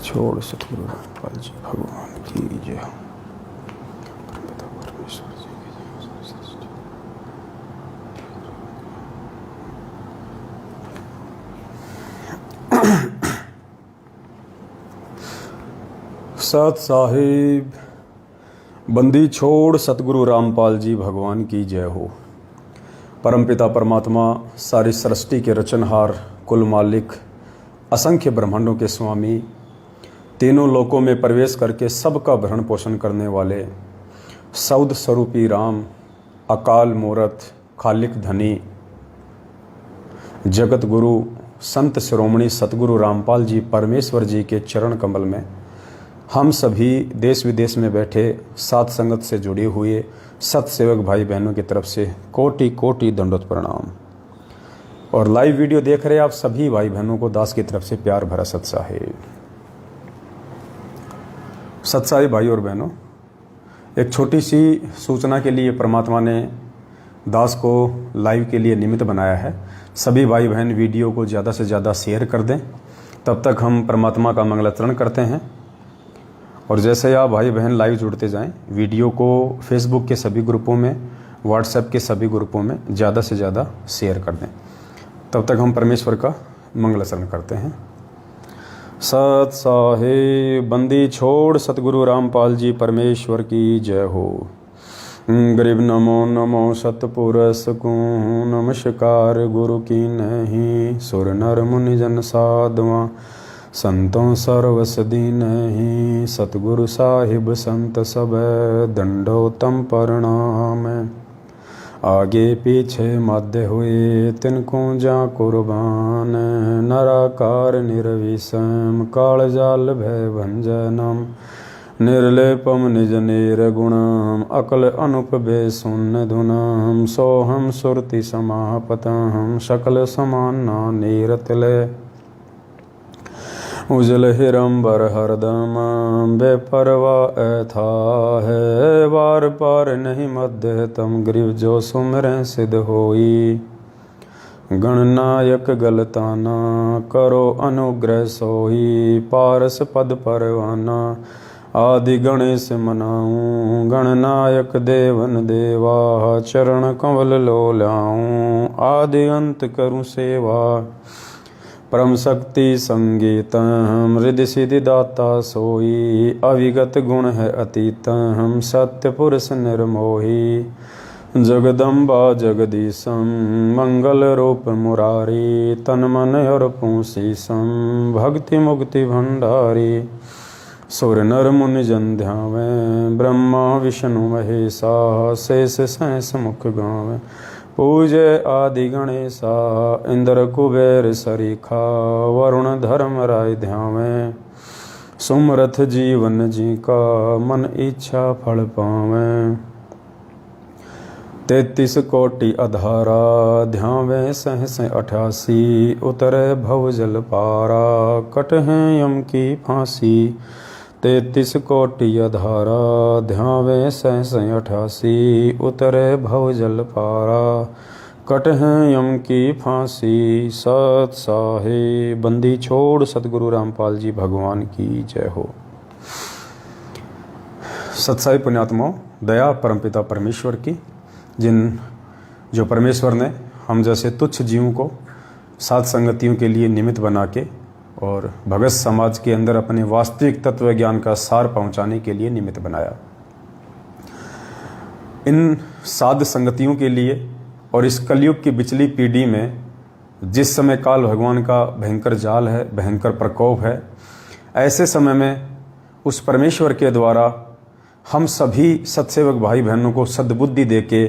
छोड़ सतगुरु रामपाल जी भगवान की जय हो। पिता परमेश्वर जी की जय हो। सत साहिब बंदी छोड़ सतगुरु रामपाल जी भगवान की जय हो। परमपिता परमात्मा सारी सृष्टि के रचनहार, कुल मालिक, असंख्य ब्रह्मांडों के स्वामी, तीनों लोकों में प्रवेश करके सबका भरण पोषण करने वाले सौद स्वरूपी राम, अकाल मूरत, खालिक धनी, जगत गुरु, संत शिरोमणि सतगुरु रामपाल जी परमेश्वर जी के चरण कमल में हम सभी देश विदेश में बैठे सात संगत से जुड़े हुए सत सेवक भाई बहनों की तरफ से कोटि कोटि दंडोत प्रणाम। और लाइव वीडियो देख रहे आप सभी भाई बहनों को दास की तरफ से प्यार भरा सत साहिब। सत साहिब भाई और बहनों, एक छोटी सी सूचना के लिए परमात्मा ने दास को लाइव के लिए निमित्त बनाया है। सभी भाई बहन वीडियो को ज़्यादा से ज़्यादा शेयर कर दें, तब तक हम परमात्मा का मंगलाचरण करते हैं। और जैसे आप भाई बहन लाइव जुड़ते जाएं, वीडियो को फेसबुक के सभी ग्रुपों में, व्हाट्सएप के सभी ग्रुपों में ज़्यादा से ज़्यादा शेयर कर दें, तब तक हम परमेश्वर का मंगलाचरण करते हैं। सत साहिब बंदी छोड़ सतगुरु रामपाल जी परमेश्वर की जय हो। गरीब नमो नमो सतपुरुष को नमस्कार गुरु की नहीं, सुर नर मुनि जन साधवा संतों सर्वस दीन ही, सतगुरु साहिब संत सब दंडोतम प्रणाम। आगे पीछे मध्य हुए तिनको जा कुर्बान, नराकार निर्विषम काल जाल भय भंजनम, निर्लेपम निज निर्गुणम अकल अनुप बेसुन धुनम, सोहम सुरति समापतम सकल समाना नीरतले, उजल हिरंबर हरदम बेपरवा ऐथा है, बार पार नहीं मध्य तम ग्रीव जो सुमरें सिद्ध होई, गणनायक गलताना करो अनुग्रह सोई, पारस पद परवाना आदि गणेश मनाऊं, गणनायक देवन देवा चरण कमल लो लाऊं, आदि अंत करूं सेवा परम शक्ति संगीत, हृदय सिद्धि दाता सोई, अविगत गुण है अतीत हम सत्य पुरुष निर्मोही, जगदम्बा जगदीशम मंगल रूप मुरारी, तन मन और पूसीसम भक्ति मुक्ति भंडारी, सुर नर मुनि जन ध्यावे ब्रह्मा विष्णु महेशा, शेष सहस मुख गावे, पूजे आदि गणेशा, इंद्र कुबेर सरीखा, वरुण धर्म राय ध्यावे, सुमरथ जीवन जी का मन इच्छा फल पावे, 33 कोटि अधारा ध्यावे सहस 88, उतरे भव जल पारा कटहे यम की फांसी, 33 कोटि अधारा ध्यावे सहस 88, उतरे भव जल पारा कटहे यम की फांसी। सत साहिब बंदी छोड़ सतगुरु रामपाल जी भगवान की जय हो। सत साहिब पुण्यात्माओं, दया परमपिता परमेश्वर की, जो परमेश्वर ने हम जैसे तुच्छ जीवों को सात संगतियों के लिए निमित्त बना के और भगत समाज के अंदर अपने वास्तविक तत्व ज्ञान का सार पहुंचाने के लिए निमित्त बनाया। इन साध संगतियों के लिए और इस कलयुग की बिचली पीढ़ी में जिस समय काल भगवान का भयंकर जाल है, भयंकर प्रकोप है, ऐसे समय में उस परमेश्वर के द्वारा हम सभी सत्सेवक भाई बहनों को सद्बुद्धि दे के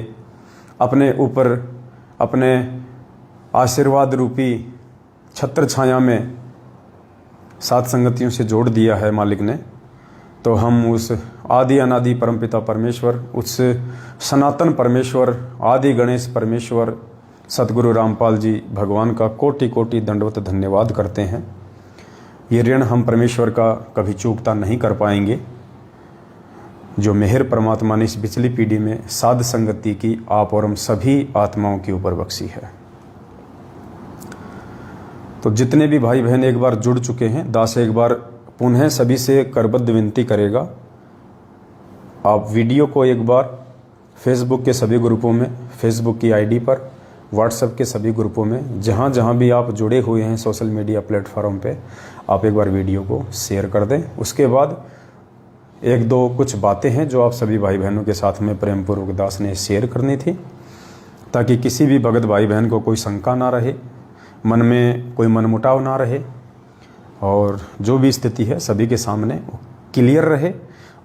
अपने ऊपर अपने आशीर्वाद रूपी छत्र छाया में सात संगतियों से जोड़ दिया है मालिक ने। तो हम उस आदि अनादि परमपिता परमेश्वर, उस सनातन परमेश्वर, आदि गणेश परमेश्वर सतगुरु रामपाल जी भगवान का कोटि कोटि दंडवत धन्यवाद करते हैं। ये ऋण हम परमेश्वर का कभी चूकता नहीं कर पाएंगे, जो मेहर परमात्मा ने इस पिछली पीढ़ी में साध संगति की आप और हम सभी आत्माओं के ऊपर बख्शी है। तो जितने भी भाई बहन एक बार जुड़ चुके हैं, दास एक बार पुनः सभी से करबद्ध विनती करेगा, आप वीडियो को एक बार फेसबुक के सभी ग्रुपों में, फेसबुक की आईडी पर, व्हाट्सएप के सभी ग्रुपों में, जहाँ जहाँ भी आप जुड़े हुए हैं सोशल मीडिया प्लेटफॉर्म पे, आप एक बार वीडियो को शेयर कर दें। उसके बाद एक दो कुछ बातें हैं जो आप सभी भाई बहनों के साथ में प्रेम पूर्वक दास ने शेयर करनी थी, ताकि किसी भी भगत भाई बहन को कोई शंका ना रहे, मन में कोई मनमुटाव ना रहे, और जो भी स्थिति है सभी के सामने क्लियर रहे।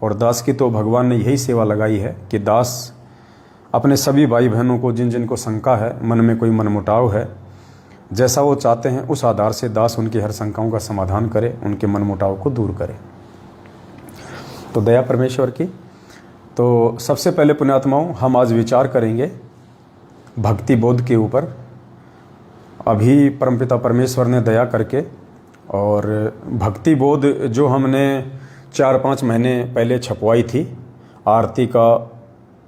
और दास की तो भगवान ने यही सेवा लगाई है कि दास अपने सभी भाई बहनों को, जिन जिन को शंका है, मन में कोई मनमुटाव है, जैसा वो चाहते हैं उस आधार से दास उनकी हर शंकाओं का समाधान करे, उनके मनमुटाव को दूर करे। तो दया परमेश्वर की। तो सबसे पहले पुण्यात्माओं, हम आज विचार करेंगे भक्ति बोध के ऊपर। अभी परमपिता परमेश्वर ने दया करके और भक्ति बोध जो हमने 4-5 महीने पहले छपवाई थी, आरती का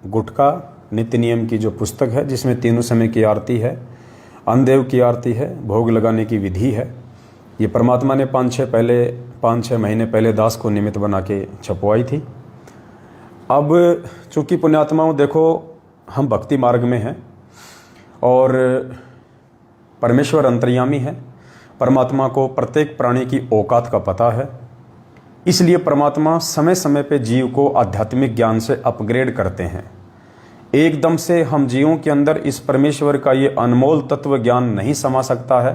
गुटका नित्य नियम की जो पुस्तक है, जिसमें तीनों समय की आरती है, अन्नदेव की आरती है, भोग लगाने की विधि है, ये परमात्मा ने 5-6 महीने पहले दास को निमित्त बना के छपवाई थी। अब चूँकि पुण्यात्माओं देखो, हम भक्ति मार्ग में हैं और परमेश्वर अंतर्यामी है, परमात्मा को प्रत्येक प्राणी की औकात का पता है, इसलिए परमात्मा समय समय पे जीव को आध्यात्मिक ज्ञान से अपग्रेड करते हैं। एकदम से हम जीवों के अंदर इस परमेश्वर का ये अनमोल तत्व ज्ञान नहीं समा सकता है,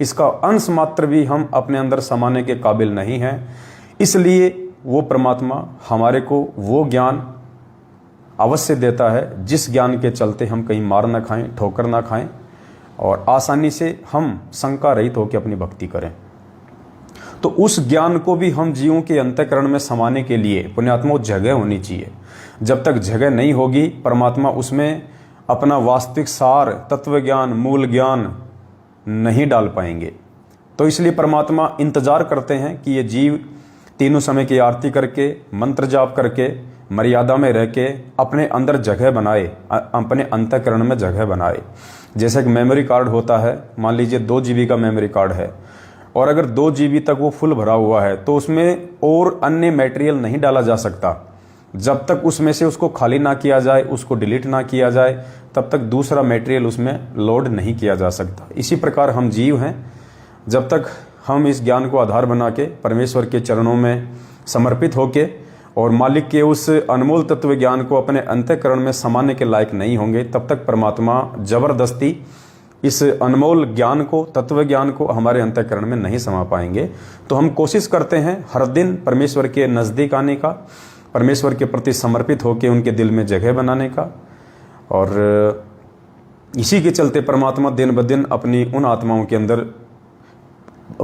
इसका अंश मात्र भी हम अपने अंदर समाने के काबिल नहीं हैं। इसलिए वो परमात्मा हमारे को वो ज्ञान अवश्य देता है, जिस ज्ञान के चलते हम कहीं मार ना खाएं, ठोकर ना खाएं, और आसानी से हम शंका रहित होकर अपनी भक्ति करें। तो उस ज्ञान को भी हम जीवों के अंतःकरण में समाने के लिए पुण्यात्मा जगह होनी चाहिए। जब तक जगह नहीं होगी, परमात्मा उसमें अपना वास्तविक सार, तत्व ज्ञान, मूल ज्ञान नहीं डाल पाएंगे। तो इसलिए परमात्मा इंतजार करते हैं कि ये जीव तीनों समय की आरती करके, मंत्र जाप करके, मर्यादा में रह के अपने अंदर जगह बनाए, अपने अंतःकरण में जगह बनाए। जैसे एक मेमोरी कार्ड होता है, मान लीजिए 2 GB का मेमोरी कार्ड है, और अगर 2 GB तक वो फुल भरा हुआ है तो उसमें और अन्य मटेरियल नहीं डाला जा सकता। जब तक उसमें से उसको खाली ना किया जाए, उसको डिलीट ना किया जाए, तब तक दूसरा मटेरियल उसमें लोड नहीं किया जा सकता। इसी प्रकार हम जीव हैं, जब तक हम इस ज्ञान को आधार बना के परमेश्वर के चरणों में समर्पित होके और मालिक के उस अनमोल तत्व ज्ञान को अपने अंतःकरण में समाने के लायक नहीं होंगे, तब तक परमात्मा जबरदस्ती इस अनमोल ज्ञान को, तत्व ज्ञान को हमारे अंतःकरण में नहीं समा पाएंगे। तो हम कोशिश करते हैं हर दिन परमेश्वर के नज़दीक आने का, परमेश्वर के प्रति समर्पित होकर उनके दिल में जगह बनाने का, और इसी के चलते परमात्मा दिन ब दिन अपनी उन आत्माओं के अंदर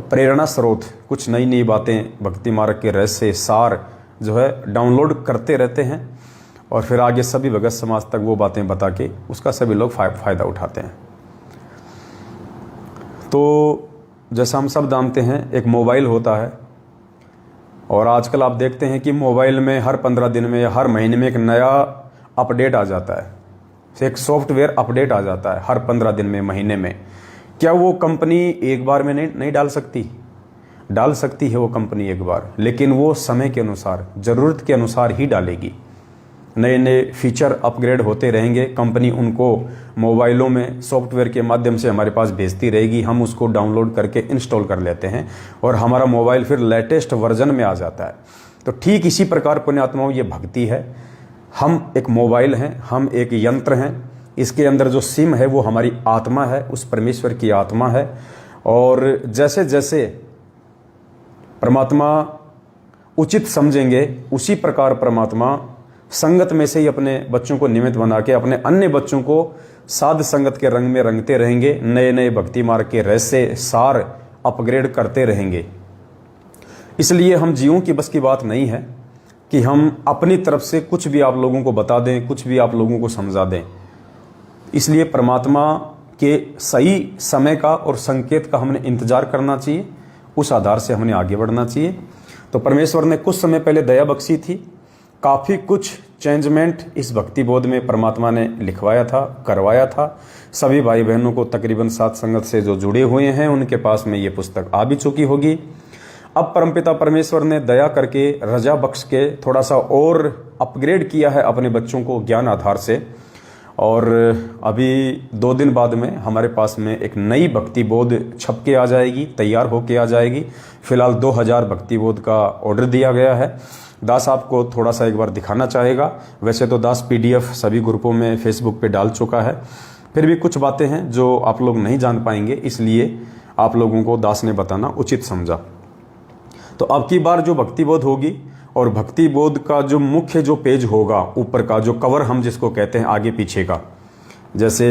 प्रेरणा स्रोत, कुछ नई नई बातें, भक्ति मार्ग के रहस्य सार जो है डाउनलोड करते रहते हैं, और फिर आगे सभी भगत समाज तक वो बातें बता के उसका सभी लोग फ़ायदा उठाते हैं। तो जैसा हम सब जानते हैं, एक मोबाइल होता है, और आजकल आप देखते हैं कि मोबाइल में हर 15 दिन में या हर महीने में एक नया अपडेट आ जाता है, एक सॉफ्टवेयर अपडेट आ जाता है हर 15 दिन में, महीने में। क्या वो कंपनी एक बार में नहीं डाल सकती? डाल सकती है वो कंपनी एक बार, लेकिन वो समय के अनुसार, ज़रूरत के अनुसार ही डालेगी। नए नए फीचर अपग्रेड होते रहेंगे, कंपनी उनको मोबाइलों में सॉफ्टवेयर के माध्यम से हमारे पास भेजती रहेगी, हम उसको डाउनलोड करके इंस्टॉल कर लेते हैं और हमारा मोबाइल फिर लेटेस्ट वर्जन में आ जाता है। तो ठीक इसी प्रकार पुण्यात्माओं ये भक्ति है। हम एक मोबाइल हैं, हम एक यंत्र हैं, इसके अंदर जो सिम है वो हमारी आत्मा है, उस परमेश्वर की आत्मा है। और जैसे जैसे परमात्मा उचित समझेंगे, उसी प्रकार परमात्मा संगत में से ही अपने बच्चों को निमित्त बना के अपने अन्य बच्चों को साध संगत के रंग में रंगते रहेंगे, नए नए भक्ति मार्ग के रहस्य सार अपग्रेड करते रहेंगे। इसलिए हम जीवों की बस की बात नहीं है कि हम अपनी तरफ से कुछ भी आप लोगों को बता दें, कुछ भी आप लोगों को समझा दें। इसलिए परमात्मा के सही समय का और संकेत का हमने इंतजार करना चाहिए, उस आधार से हमने आगे बढ़ना चाहिए। तो परमेश्वर ने कुछ समय पहले दया बख्शी थी, काफ़ी कुछ चेंजमेंट इस भक्ति बोध में परमात्मा ने लिखवाया था, करवाया था। सभी भाई बहनों को तकरीबन साथ संगत से जो जुड़े हुए हैं उनके पास में ये पुस्तक आ भी चुकी होगी। अब परमपिता परमेश्वर ने दया करके रजा बख्श के थोड़ा सा और अपग्रेड किया है अपने बच्चों को ज्ञान आधार से। और अभी 2 दिन बाद में हमारे पास में एक नई भक्ति बोध छप के आ जाएगी, तैयार होके आ जाएगी। फिलहाल 2000 भक्ति बोध का ऑर्डर दिया गया है। दास आपको थोड़ा सा एक बार दिखाना चाहेगा। वैसे तो दास PDF सभी ग्रुपों में फेसबुक पे डाल चुका है, फिर भी कुछ बातें हैं जो आप लोग नहीं जान पाएंगे, इसलिए आप लोगों को दास ने बताना उचित समझा। तो अब की बार जो भक्ति बोध होगी और भक्ति बोध का जो मुख्य जो पेज होगा, ऊपर का जो कवर हम जिसको कहते हैं आगे पीछे का, जैसे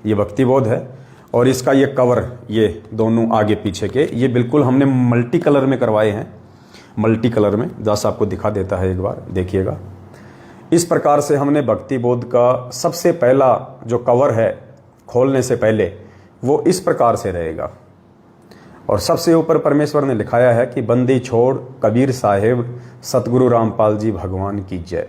ये भक्ति बोध है और इसका ये कवर, ये दोनों आगे पीछे के, ये बिल्कुल हमने मल्टी कलर में करवाए हैं। मल्टी कलर में दास आपको दिखा देता है, एक बार देखिएगा। इस प्रकार से हमने भक्ति बोध का सबसे पहला जो कवर है खोलने से पहले वो इस प्रकार से रहेगा। और सबसे ऊपर परमेश्वर ने लिखाया है कि बंदी छोड़ कबीर साहेब सतगुरु रामपाल जी भगवान की जय।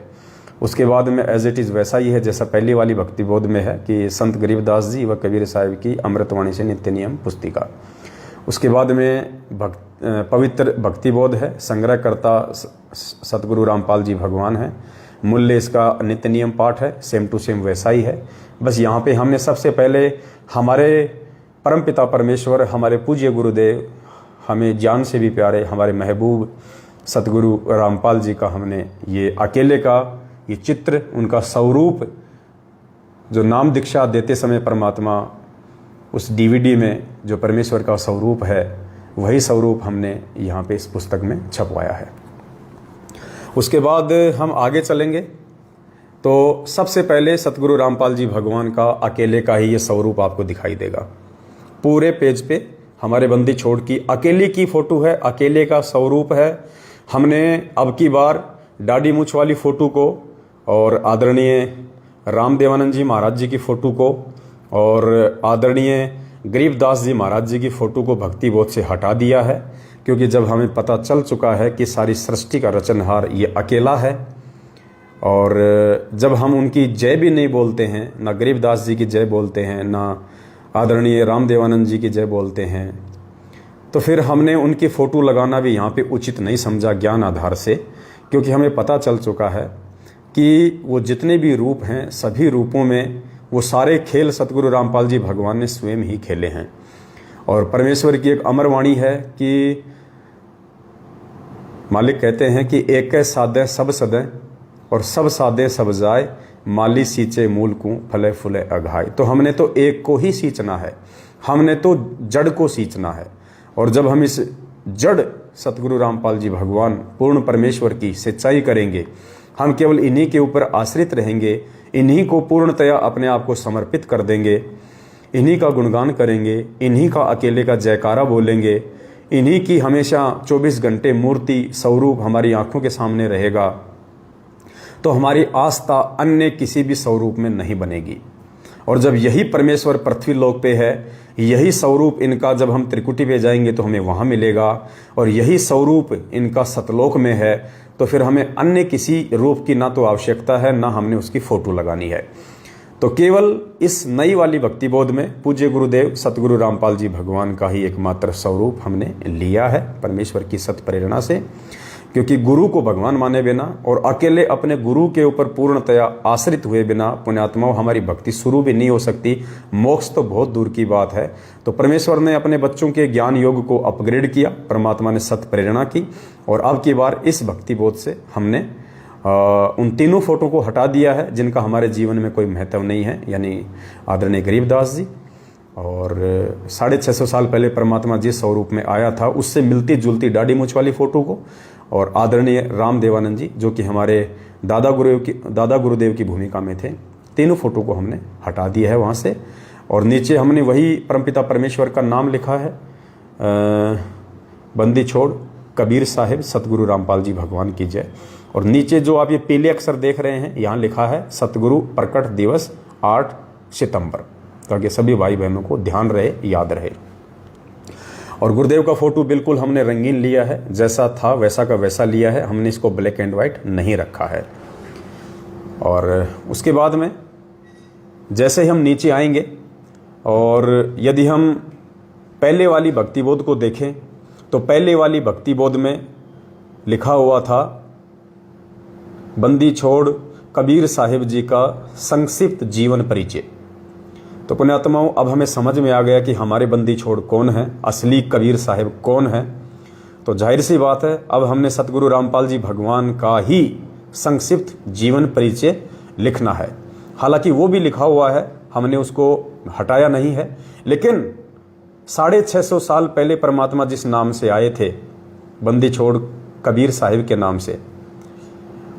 उसके बाद में एज इट इज़ वैसा ही है जैसा पहली वाली भक्ति बोध में है कि संत गरीबदास जी व कबीर साहिब की अमृतवाणी से नित्य नियम पुस्तिका। उसके बाद में पवित्र भक्ति बोध है, संग्रहकर्ता सतगुरु रामपाल जी भगवान है। मूल्य इसका नित्य नियम पाठ है, सेम टू सेम वैसा ही है। बस यहाँ पे हमने सबसे पहले हमारे परमपिता परमेश्वर, हमारे पूज्य गुरुदेव, हमें जान से भी प्यारे हमारे महबूब सतगुरु रामपाल जी का हमने ये अकेले का ये चित्र, उनका स्वरूप जो नाम दीक्षा देते समय परमात्मा उस DVD में जो परमेश्वर का स्वरूप है, वही स्वरूप हमने यहाँ पे इस पुस्तक में छपवाया है। उसके बाद हम आगे चलेंगे तो सबसे पहले सतगुरु रामपाल जी भगवान का अकेले का ही ये स्वरूप आपको दिखाई देगा। पूरे पेज पे हमारे बंदी छोड़ की अकेले की फोटो है, अकेले का स्वरूप है। हमने अब की बार दाढ़ी मूछ वाली फ़ोटो को और आदरणीय रामदेवानंद जी महाराज जी की फ़ोटो को और आदरणीय गरीबदास जी महाराज जी की फ़ोटो को भक्ति बोध से हटा दिया है, क्योंकि जब हमें पता चल चुका है कि सारी सृष्टि का रचनहार ये अकेला है और जब हम उनकी जय भी नहीं बोलते हैं, ना गरीबदास जी की जय बोलते हैं, ना आदरणीय रामदेवानंद जी की जय बोलते हैं, तो फिर हमने उनकी फ़ोटो लगाना भी यहाँ पे उचित नहीं समझा ज्ञान आधार से, क्योंकि हमें पता चल चुका है कि वो जितने भी रूप हैं सभी रूपों में वो सारे खेल सतगुरु रामपाल जी भगवान ने स्वयं ही खेले हैं। और परमेश्वर की एक अमर वाणी है कि मालिक कहते हैं कि एक सादे सब सदे और सब सादे सब जाए, माली सींचे मूल को फले फूले अघाई। तो हमने तो एक को ही सींचना है, हमने तो जड़ को सींचना है। और जब हम इस जड़ सतगुरु रामपाल जी भगवान पूर्ण परमेश्वर की सिंचाई करेंगे, हम केवल इन्हीं के ऊपर आश्रित रहेंगे, इन्हीं को पूर्णतया अपने आप को समर्पित कर देंगे, इन्हीं का गुणगान करेंगे, इन्हीं का अकेले का जयकारा बोलेंगे, इन्हीं की हमेशा 24 घंटे मूर्ति स्वरूप हमारी आंखों के सामने रहेगा, तो हमारी आस्था अन्य किसी भी स्वरूप में नहीं बनेगी। और जब यही परमेश्वर पृथ्वी लोक पे है, यही स्वरूप इनका जब हम त्रिकुटी पे जाएंगे तो हमें वहाँ मिलेगा, और यही स्वरूप इनका सतलोक में है, तो फिर हमें अन्य किसी रूप की ना तो आवश्यकता है, ना हमने उसकी फ़ोटो लगानी है। तो केवल इस नई वाली भक्ति बोध में पूज्य गुरुदेव सतगुरु रामपाल जी भगवान का ही एकमात्र स्वरूप हमने लिया है परमेश्वर की सत प्रेरणा से, क्योंकि गुरु को भगवान माने बिना और अकेले अपने गुरु के ऊपर पूर्णतया आश्रित हुए बिना पुण्यात्माओं हमारी भक्ति शुरू भी नहीं हो सकती, मोक्ष तो बहुत दूर की बात है। तो परमेश्वर ने अपने बच्चों के ज्ञान योग को अपग्रेड किया, परमात्मा ने सत प्रेरणा की, और अब की बार इस भक्ति बोध से हमने उन तीनों फोटो को हटा दिया है जिनका हमारे जीवन में कोई महत्व नहीं है, यानी आदरणीय गरीबदास जी और 650 साल पहले परमात्मा जिस स्वरूप में आया था उससे मिलती जुलती दाढ़ी मूछ वाली फ़ोटो को, और आदरणीय रामदेवानंद जी जो कि हमारे दादा गुरुदेव की भूमिका में थे, तीनों फोटो को हमने हटा दिया है वहाँ से। और नीचे हमने वही परमपिता परमेश्वर का नाम लिखा है, बंदी छोड़ कबीर साहिब सतगुरु रामपाल जी भगवान की जय। और नीचे जो आप ये पीले अक्षर देख रहे हैं, यहाँ लिखा है सतगुरु प्रकट दिवस 8 सितंबर, ताकि सभी भाई बहनों को ध्यान रहे, याद रहे। और गुरुदेव का फोटो बिल्कुल हमने रंगीन लिया है, जैसा था वैसा का वैसा लिया है, हमने इसको ब्लैक एंड वाइट नहीं रखा है। और उसके बाद में जैसे ही हम नीचे आएंगे और यदि हम पहले वाली भक्ति बोध को देखें तो पहले वाली भक्ति बोध में लिखा हुआ था, बंदी छोड़ कबीर साहिब जी का संक्षिप्त जीवन परिचय। तो पुण्यात्माओं, अब हमें समझ में आ गया कि हमारे बंदी छोड़ कौन है, असली कबीर साहिब कौन है। तो जाहिर सी बात है, अब हमने सतगुरु रामपाल जी भगवान का ही संक्षिप्त जीवन परिचय लिखना है। हालांकि वो भी लिखा हुआ है, हमने उसको हटाया नहीं है, लेकिन 650 साल पहले परमात्मा जिस नाम से आए थे, बंदी छोड़ कबीर साहिब के नाम से,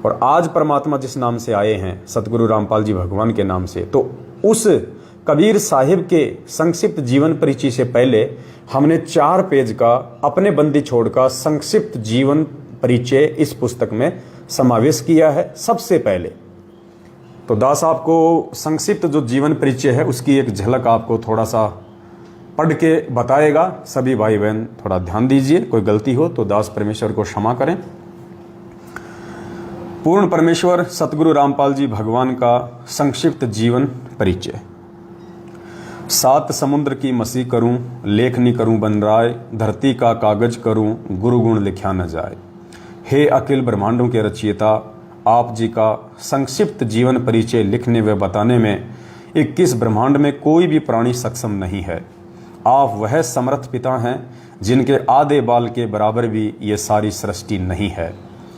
और आज परमात्मा जिस नाम से आए हैं सतगुरु रामपाल जी भगवान के नाम से, तो उस कबीर साहिब के संक्षिप्त जीवन परिचय से पहले हमने 4 पेज का अपने बंदी छोड़ का संक्षिप्त जीवन परिचय इस पुस्तक में समावेश किया है सबसे पहले। तो दास आपको संक्षिप्त जो जीवन परिचय है उसकी एक झलक आपको थोड़ा सा पढ़ के बताएगा। सभी भाई बहन थोड़ा ध्यान दीजिए, कोई गलती हो तो दास परमेश्वर को क्षमा करें। पूर्ण परमेश्वर सतगुरु रामपाल जी भगवान का संक्षिप्त जीवन परिचय। 7 समुद्र की मसी करूं, लेखनी करूं बनराय, धरती का कागज करूं, गुरु गुण लिखा न जाए। हे अखिल ब्रह्मांडों के रचयिता, आप जी का संक्षिप्त जीवन परिचय लिखने व बताने में 21 ब्रह्मांड में कोई भी प्राणी सक्षम नहीं है। आप वह समर्थ पिता हैं जिनके आधे बाल के बराबर भी ये सारी सृष्टि नहीं है।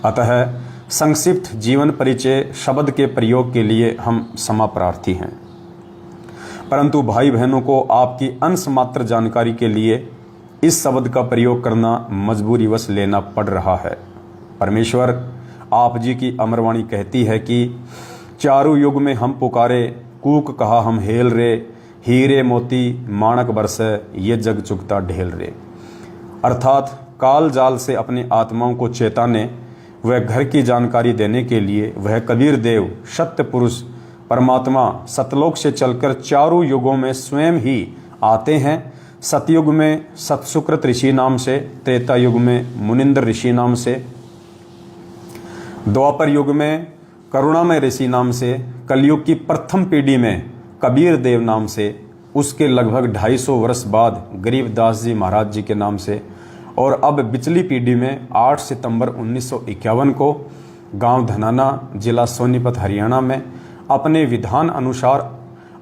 अतः संक्षिप्त जीवन परिचय शब्द के प्रयोग के लिए हम क्षमा प्रार्थी हैं, परंतु भाई बहनों को आपकी अंश मात्र जानकारी के लिए इस शब्द का प्रयोग करना मजबूरीवश लेना पड़ रहा है। परमेश्वर आप जी की अमरवाणी कहती है कि चारों युग में हम पुकारे, कूक कहा हम हेल रे, हीरे मोती माणक बरसे ये जग चुकता ढेल रे। अर्थात काल जाल से अपनी आत्माओं को चेताने वह घर की जानकारी देने के लिए वह कबीर देव सत्य पुरुष परमात्मा सतलोक से चलकर चारों युगों में स्वयं ही आते हैं। सतयुग में सतसुकृत ऋषि नाम से, त्रेता युग में मुनिंद्र ऋषि नाम से, द्वापर युग में करुणामय ऋषि नाम से, कलयुग की प्रथम पीढ़ी में कबीर देव नाम से, उसके लगभग 250 वर्ष बाद गरीबदास जी महाराज जी के नाम से, और अब बिचली पीढ़ी में 8 सितंबर 1951 को गांव धनाना जिला सोनीपत हरियाणा में अपने विधान अनुसार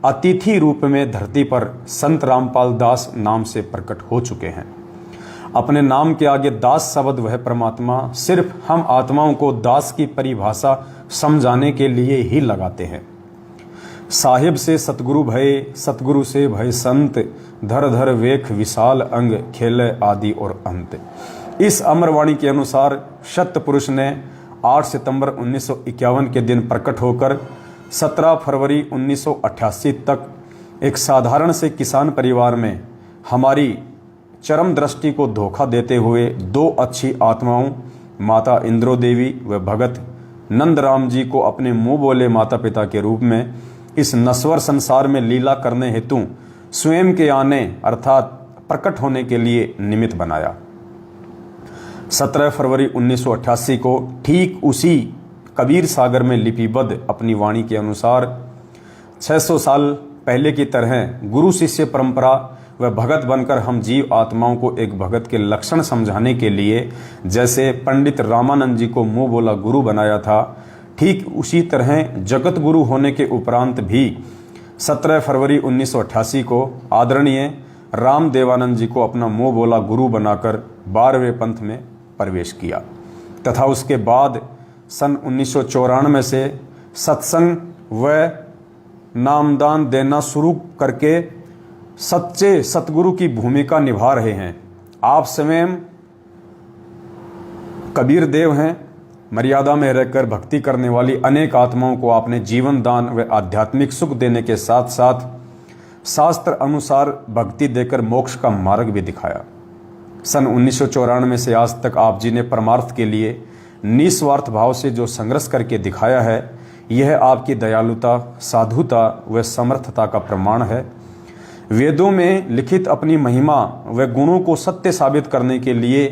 अतिथि रूप में धरती पर संत रामपाल दास नाम से प्रकट हो चुके हैं। अपने नाम के आगे दास शब्द वह परमात्मा सिर्फ हम आत्माओं को दास की परिभाषा समझाने के लिए ही लगाते हैं। साहिब से सतगुरु भय, सतगुरु से भय संत, धर धर वेख विशाल अंग, खेले आदि और अंत। इस अमरवाणी के अनुसार सत्य पुरुष ने 8 सितंबर 1951 के दिन प्रकट होकर 17 फरवरी 1988 तक एक साधारण से किसान परिवार में हमारी चरम दृष्टि को धोखा देते हुए 2 अच्छी आत्माओं माता इंद्रो देवी व भगत नंदराम जी को अपने मुंह बोले माता पिता के रूप में इस नश्वर संसार में लीला करने हेतु स्वयं के आने अर्थात प्रकट होने के लिए निमित्त बनाया। 17 फरवरी 1988 को ठीक उसी कबीर सागर में लिपिबद्ध अपनी वाणी के अनुसार 600 साल पहले की तरह गुरु शिष्य परंपरा व भगत बनकर हम जीव आत्माओं को एक भगत के लक्षण समझाने के लिए जैसे पंडित रामानंद जी को मुंह बोला गुरु बनाया था, ठीक उसी तरह जगत गुरु होने के उपरांत भी 17 फरवरी 1988 को आदरणीय राम देवानंद जी को अपना मुंह बोला गुरु बनाकर 12वें पंथ में प्रवेश किया तथा उसके बाद सन 1994 से सत्संग व नामदान देना शुरू करके सच्चे सतगुरु की भूमिका निभा रहे हैं। आप स्वयं कबीर देव हैं। मर्यादा में रहकर भक्ति करने वाली अनेक आत्माओं को आपने जीवन दान व आध्यात्मिक सुख देने के साथ साथ शास्त्र अनुसार भक्ति देकर मोक्ष का मार्ग भी दिखाया। सन 1994 से आज तक आप जी ने परमार्थ के लिए निस्वार्थ भाव से जो संघर्ष करके दिखाया है, यह आपकी दयालुता, साधुता व समर्थता का प्रमाण है। वेदों में लिखित अपनी महिमा व गुणों को सत्य साबित करने के लिए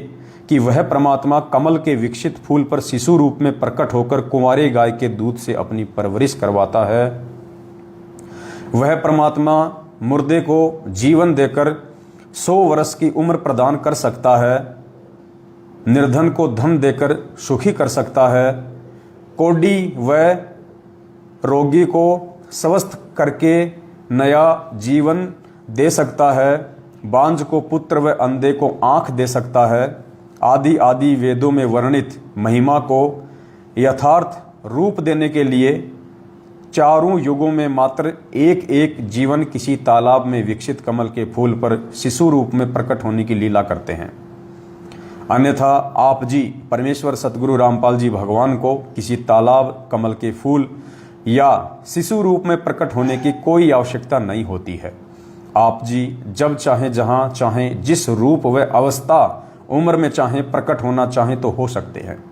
कि वह परमात्मा कमल के विकसित फूल पर शिशु रूप में प्रकट होकर कुंवारे गाय के दूध से अपनी परवरिश करवाता है, वह परमात्मा मुर्दे को जीवन देकर 100 वर्ष की उम्र प्रदान कर सकता है, निर्धन को धन देकर सुखी कर सकता है, कोढ़ी व रोगी को स्वस्थ करके नया जीवन दे सकता है, बांझ को पुत्र व अंधे को आंख दे सकता है, आदि आदि वेदों में वर्णित महिमा को यथार्थ रूप देने के लिए चारों युगों में मात्र एक एक जीवन किसी तालाब में विकसित कमल के फूल पर शिशु रूप में प्रकट होने की लीला करते हैं। अन्यथा आप जी परमेश्वर सतगुरु रामपाल जी भगवान को किसी तालाब, कमल के फूल या शिशु रूप में प्रकट होने की कोई आवश्यकता नहीं होती है। आप जी जब चाहे, जहाँ चाहे, जिस रूप व अवस्था उम्र में चाहे प्रकट होना चाहे तो हो सकते हैं।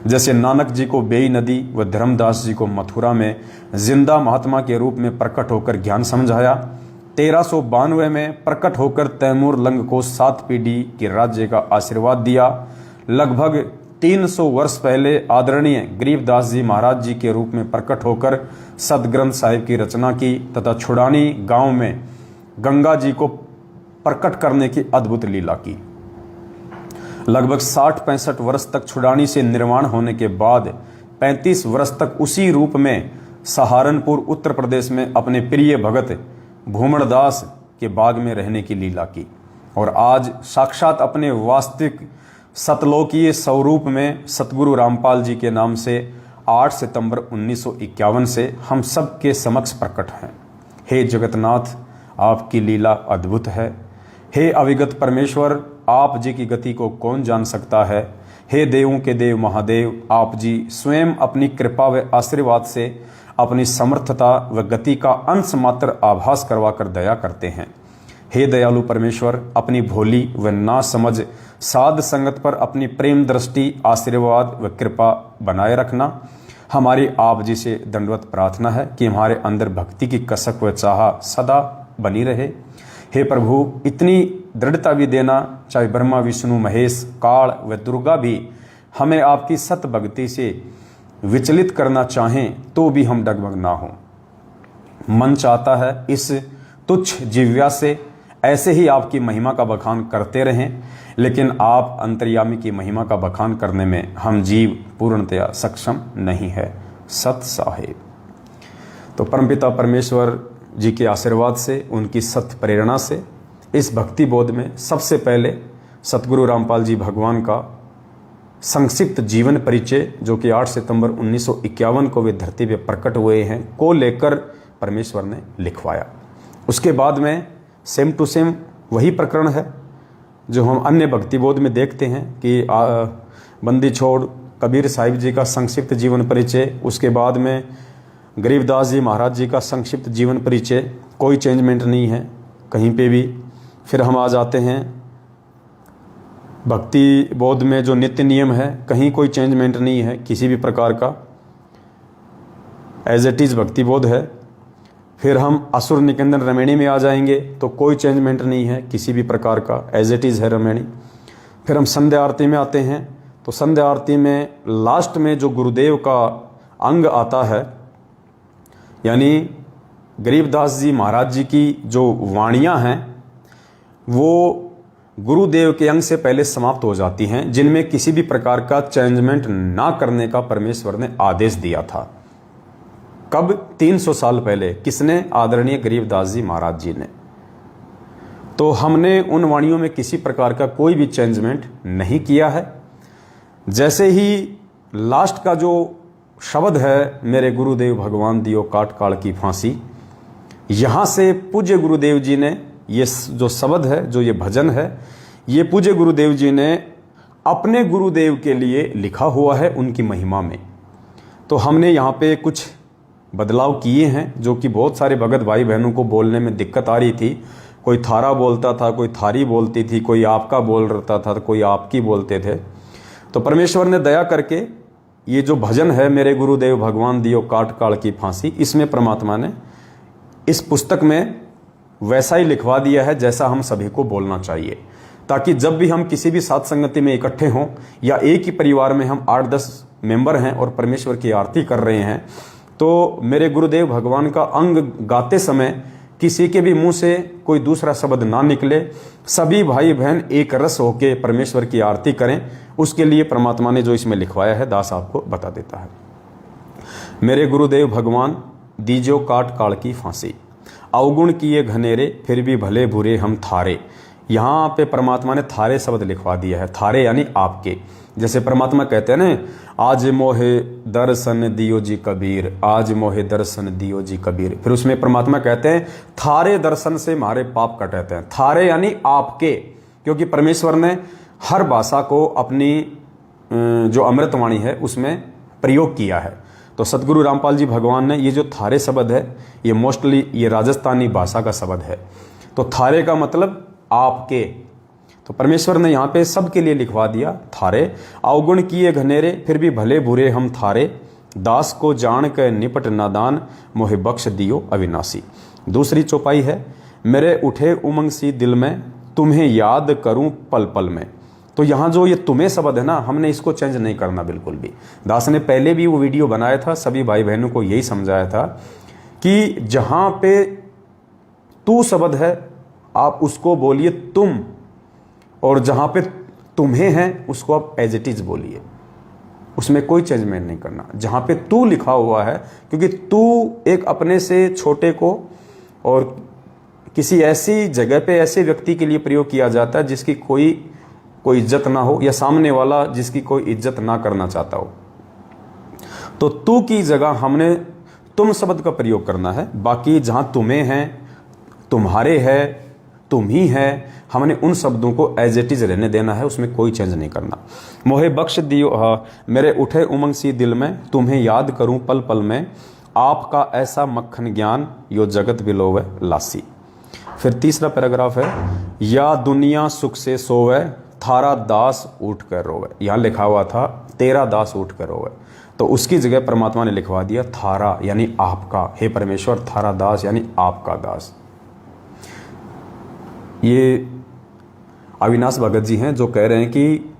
जैसे नानक जी को बेई नदी व धर्मदास जी को मथुरा में जिंदा महात्मा के रूप में प्रकट होकर ज्ञान समझाया, 1392 में प्रकट होकर तैमूर लंग को 7 पीढ़ी के राज्य का आशीर्वाद दिया, लगभग 300 वर्ष पहले आदरणीय गरीबदास जी महाराज जी के रूप में प्रकट होकर सदग्रंथ साहिब की रचना की तथा छुड़ानी गांव में गंगा जी को प्रकट करने की अद्भुत लीला की। लगभग 60-65 वर्ष तक छुड़ानी से निर्वाण होने के बाद 35 वर्ष तक उसी रूप में सहारनपुर उत्तर प्रदेश में अपने प्रिय भगत भूमणदास के बाग में रहने की लीला की और आज साक्षात अपने वास्तविक सतलोकीय स्वरूप में सतगुरु रामपाल जी के नाम से 8 सितंबर 1951 से हम सब के समक्ष प्रकट हैं। हे जगतनाथ, आपकी लीला अद्भुत है। हे अविगत परमेश्वर, आप जी की गति को कौन जान सकता है। हे देवों के देव महादेव, आप जी स्वयं अपनी कृपा व आशीर्वाद से अपनी समर्थता व गति का अंश मात्र आभास करवा कर दया करते हैं। हे दयालु परमेश्वर, अपनी भोली व ना समझ साध संगत पर अपनी प्रेम दृष्टि, आशीर्वाद व कृपा बनाए रखना। हमारी आप जी से दंडवत प्रार्थना है कि हमारे अंदर भक्ति की कसक व चाह सदा बनी रहे। हे प्रभु, इतनी दृढ़ता भी देना, चाहे ब्रह्मा विष्णु महेश काल व दुर्गा भी हमें आपकी सत भक्ति से विचलित करना चाहें तो भी हम डगमग ना हो। मन चाहता है इस तुच्छ जिव्या से ऐसे ही आपकी महिमा का बखान करते रहें, लेकिन आप अंतर्यामी की महिमा का बखान करने में हम जीव पूर्णतया सक्षम नहीं है। सत साहेब। तो परमपिता परमेश्वर जी के आशीर्वाद से, उनकी सत्य प्रेरणा से इस भक्ति बोध में सबसे पहले सतगुरु रामपाल जी भगवान का संक्षिप्त जीवन परिचय, जो कि 8 सितंबर 1951 को वे धरती पे प्रकट हुए हैं, को लेकर परमेश्वर ने लिखवाया। उसके बाद में सेम टू सेम वही प्रकरण है जो हम अन्य भक्ति बोध में देखते हैं कि बंदी छोड़ कबीर साहिब जी का संक्षिप्त जीवन परिचय, उसके बाद में गरीबदास जी महाराज जी का संक्षिप्त जीवन परिचय, कोई चेंजमेंट नहीं है कहीं पे भी। फिर हम आ जाते हैं भक्ति बोध में जो नित्य नियम है, कहीं कोई चेंजमेंट नहीं है किसी भी प्रकार का, एज इट इज़ भक्ति बोध है। फिर हम असुर निकंदन रमणी में आ जाएंगे तो कोई चेंजमेंट नहीं है किसी भी प्रकार का, एज इट इज़ है रमणी। फिर हम संध्या आरती में आते हैं तो संध्या आरती में लास्ट में जो गुरुदेव का अंग आता है, यानी गरीबदास जी महाराज जी की जो वाणियाँ हैं वो गुरुदेव के अंग से पहले समाप्त हो जाती हैं, जिनमें किसी भी प्रकार का चेंजमेंट ना करने का परमेश्वर ने आदेश दिया था। कब? 300 साल पहले। किसने? आदरणीय गरीबदास जी महाराज जी ने। तो हमने उन वाणियों में किसी प्रकार का कोई भी चेंजमेंट नहीं किया है। जैसे ही लास्ट का जो शब्द है, मेरे गुरुदेव भगवान दियो काट काल की फांसी, यहाँ से पूज्य गुरुदेव जी ने ये जो शब्द है, जो ये भजन है, ये पूज्य गुरुदेव जी ने अपने गुरुदेव के लिए लिखा हुआ है उनकी महिमा में। तो हमने यहाँ पे कुछ बदलाव किए हैं जो कि बहुत सारे भगत भाई बहनों को बोलने में दिक्कत आ रही थी। कोई थारा बोलता था, कोई थारी बोलती थी, कोई आपका बोल रहा था, कोई आपकी बोलते थे। तो परमेश्वर ने दया करके ये जो भजन है, मेरे गुरुदेव भगवान दियो काट काल की फांसी, इसमें परमात्मा ने इस पुस्तक में वैसा ही लिखवा दिया है जैसा हम सभी को बोलना चाहिए, ताकि जब भी हम किसी भी साथ संगति में इकट्ठे हों या एक ही परिवार में हम 8-10 मेंबर हैं और परमेश्वर की आरती कर रहे हैं, तो मेरे गुरुदेव भगवान का अंग गाते समय किसी के भी मुंह से कोई दूसरा शब्द ना निकले, सभी भाई बहन एक रस होके परमेश्वर की आरती करें। उसके लिए परमात्मा ने जो इसमें लिखवाया है दास आपको बता देता है। मेरे गुरुदेव भगवान दीजो काट काल की फांसी, अवगुण किए घनेरे फिर भी भले बुरे हम थारे। यहाँ पे परमात्मा ने थारे शब्द लिखवा दिया है, थारे यानी आपके। जैसे परमात्मा कहते हैं ना, आज मोहे दर्शन दियो जी कबीर, आज मोहे दर्शन दियो जी कबीर। फिर उसमें परमात्मा कहते हैं थारे दर्शन से हमारे पाप कटते हैं। थारे यानी आपके, क्योंकि परमेश्वर ने हर भाषा को अपनी जो अमृतवाणी है उसमें प्रयोग किया है। तो सतगुरु रामपाल जी भगवान ने ये जो थारे शब्द है, ये मोस्टली ये राजस्थानी भाषा का शब्द है। तो थारे का मतलब आपके, तो परमेश्वर ने यहाँ पे सबके लिए लिखवा दिया थारे। अवगुण किए घनेरे फिर भी भले बुरे हम थारे, दास को जान के निपट नादान, मोहे बख्श दियो अविनाशी। दूसरी चौपाई है, मेरे उठे उमंग सी दिल में, तुम्हें याद करूं पल पल में। तो यहाँ जो ये तुम्हें शब्द है ना, हमने इसको चेंज नहीं करना बिल्कुल भी। दास ने पहले भी वो वीडियो बनाया था, सभी भाई बहनों को यही समझाया था कि जहाँ पे तू शब्द है आप उसको बोलिए तुम, और जहाँ पे तुम्हें है उसको आप एज इट इज बोलिए, उसमें कोई चेंजमेंट नहीं करना। जहाँ पे तू लिखा हुआ है, क्योंकि तू एक अपने से छोटे को और किसी ऐसी जगह पे ऐसे व्यक्ति के लिए प्रयोग किया जाता है जिसकी कोई इज्जत ना हो, या सामने वाला जिसकी कोई इज्जत ना करना चाहता हो। तो तू की जगह हमने तुम शब्द का प्रयोग करना है। बाकी जहां तुम्हें है, तुम्हारे है, तुम ही है, हमने उन शब्दों को एज इट इज रहने देना है, उसमें कोई चेंज नहीं करना। मोहे बख्श दियो मेरे उठे उमंग सी दिल में, तुम्हें याद करूं पल पल में, आपका ऐसा मक्खन ज्ञान यो जगत बिलोवे लासी। फिर तीसरा पैराग्राफ है, या दुनिया सुख से सोवे, थारा दास उठ कर रोवे। यहाँ लिखा हुआ था तेरा दास उठ कर रोवे, तो उसकी जगह परमात्मा ने लिखवा दिया थारा यानी आपका। हे परमेश्वर, थारा दास यानी आपका दास। ये अविनाश भगत जी हैं जो कह रहे हैं कि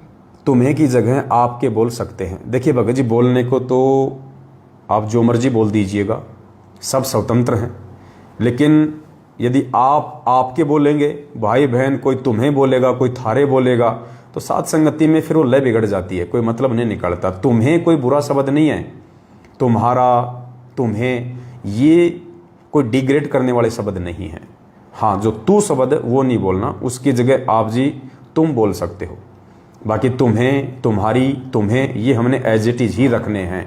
तुम्हें की जगह आपके बोल सकते हैं। देखिए भगत जी, बोलने को तो आप जो मर्जी बोल दीजिएगा, सब स्वतंत्र हैं, लेकिन यदि आप आपके बोलेंगे, भाई बहन कोई तुम्हें बोलेगा, कोई थारे बोलेगा, तो साथ संगति में फिर वो लय बिगड़ जाती है, कोई मतलब नहीं निकलता। तुम्हें कोई बुरा शब्द नहीं है, तुम्हारा, तुम्हें, ये कोई डिग्रेड करने वाले शब्द नहीं है। हाँ, जो तू शब्द है वो नहीं बोलना, उसकी जगह आप जी तुम बोल सकते हो। बाकी तुम्हें, तुम्हारी, तुम्हें, ये हमने एज इट इज ही रखने हैं।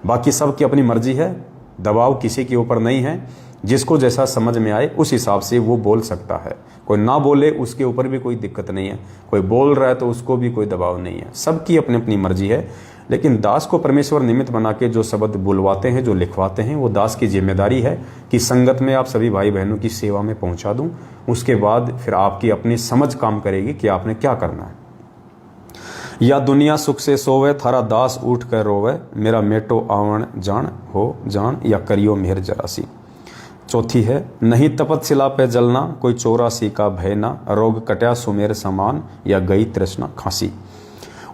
बाकी सब की अपनी मर्जी है, दबाव किसी के ऊपर नहीं है। जिसको जैसा समझ में आए उस हिसाब से वो बोल सकता है। कोई ना बोले उसके ऊपर भी कोई दिक्कत नहीं है, कोई बोल रहा है तो उसको भी कोई दबाव नहीं है। सबकी अपनी अपनी मर्जी है, लेकिन दास को परमेश्वर निमित्त बना के जो शब्द बुलवाते हैं, जो लिखवाते हैं, वो दास की जिम्मेदारी है कि संगत में आप सभी भाई बहनों की सेवा में पहुंचा दूं। उसके बाद फिर आपकी अपनी समझ काम करेगी कि आपने क्या करना है। या दुनिया सुख से सोवे, थारा दास उठ कर रोवे, मेरा मेटो आवण जान हो जान, या करियो मेहर जरासी। चौथी है, नहीं तपतशिला पे जलना, कोई 84 का भय ना, रोग कट्या सुमेर समान, या गई तृष्णा खांसी।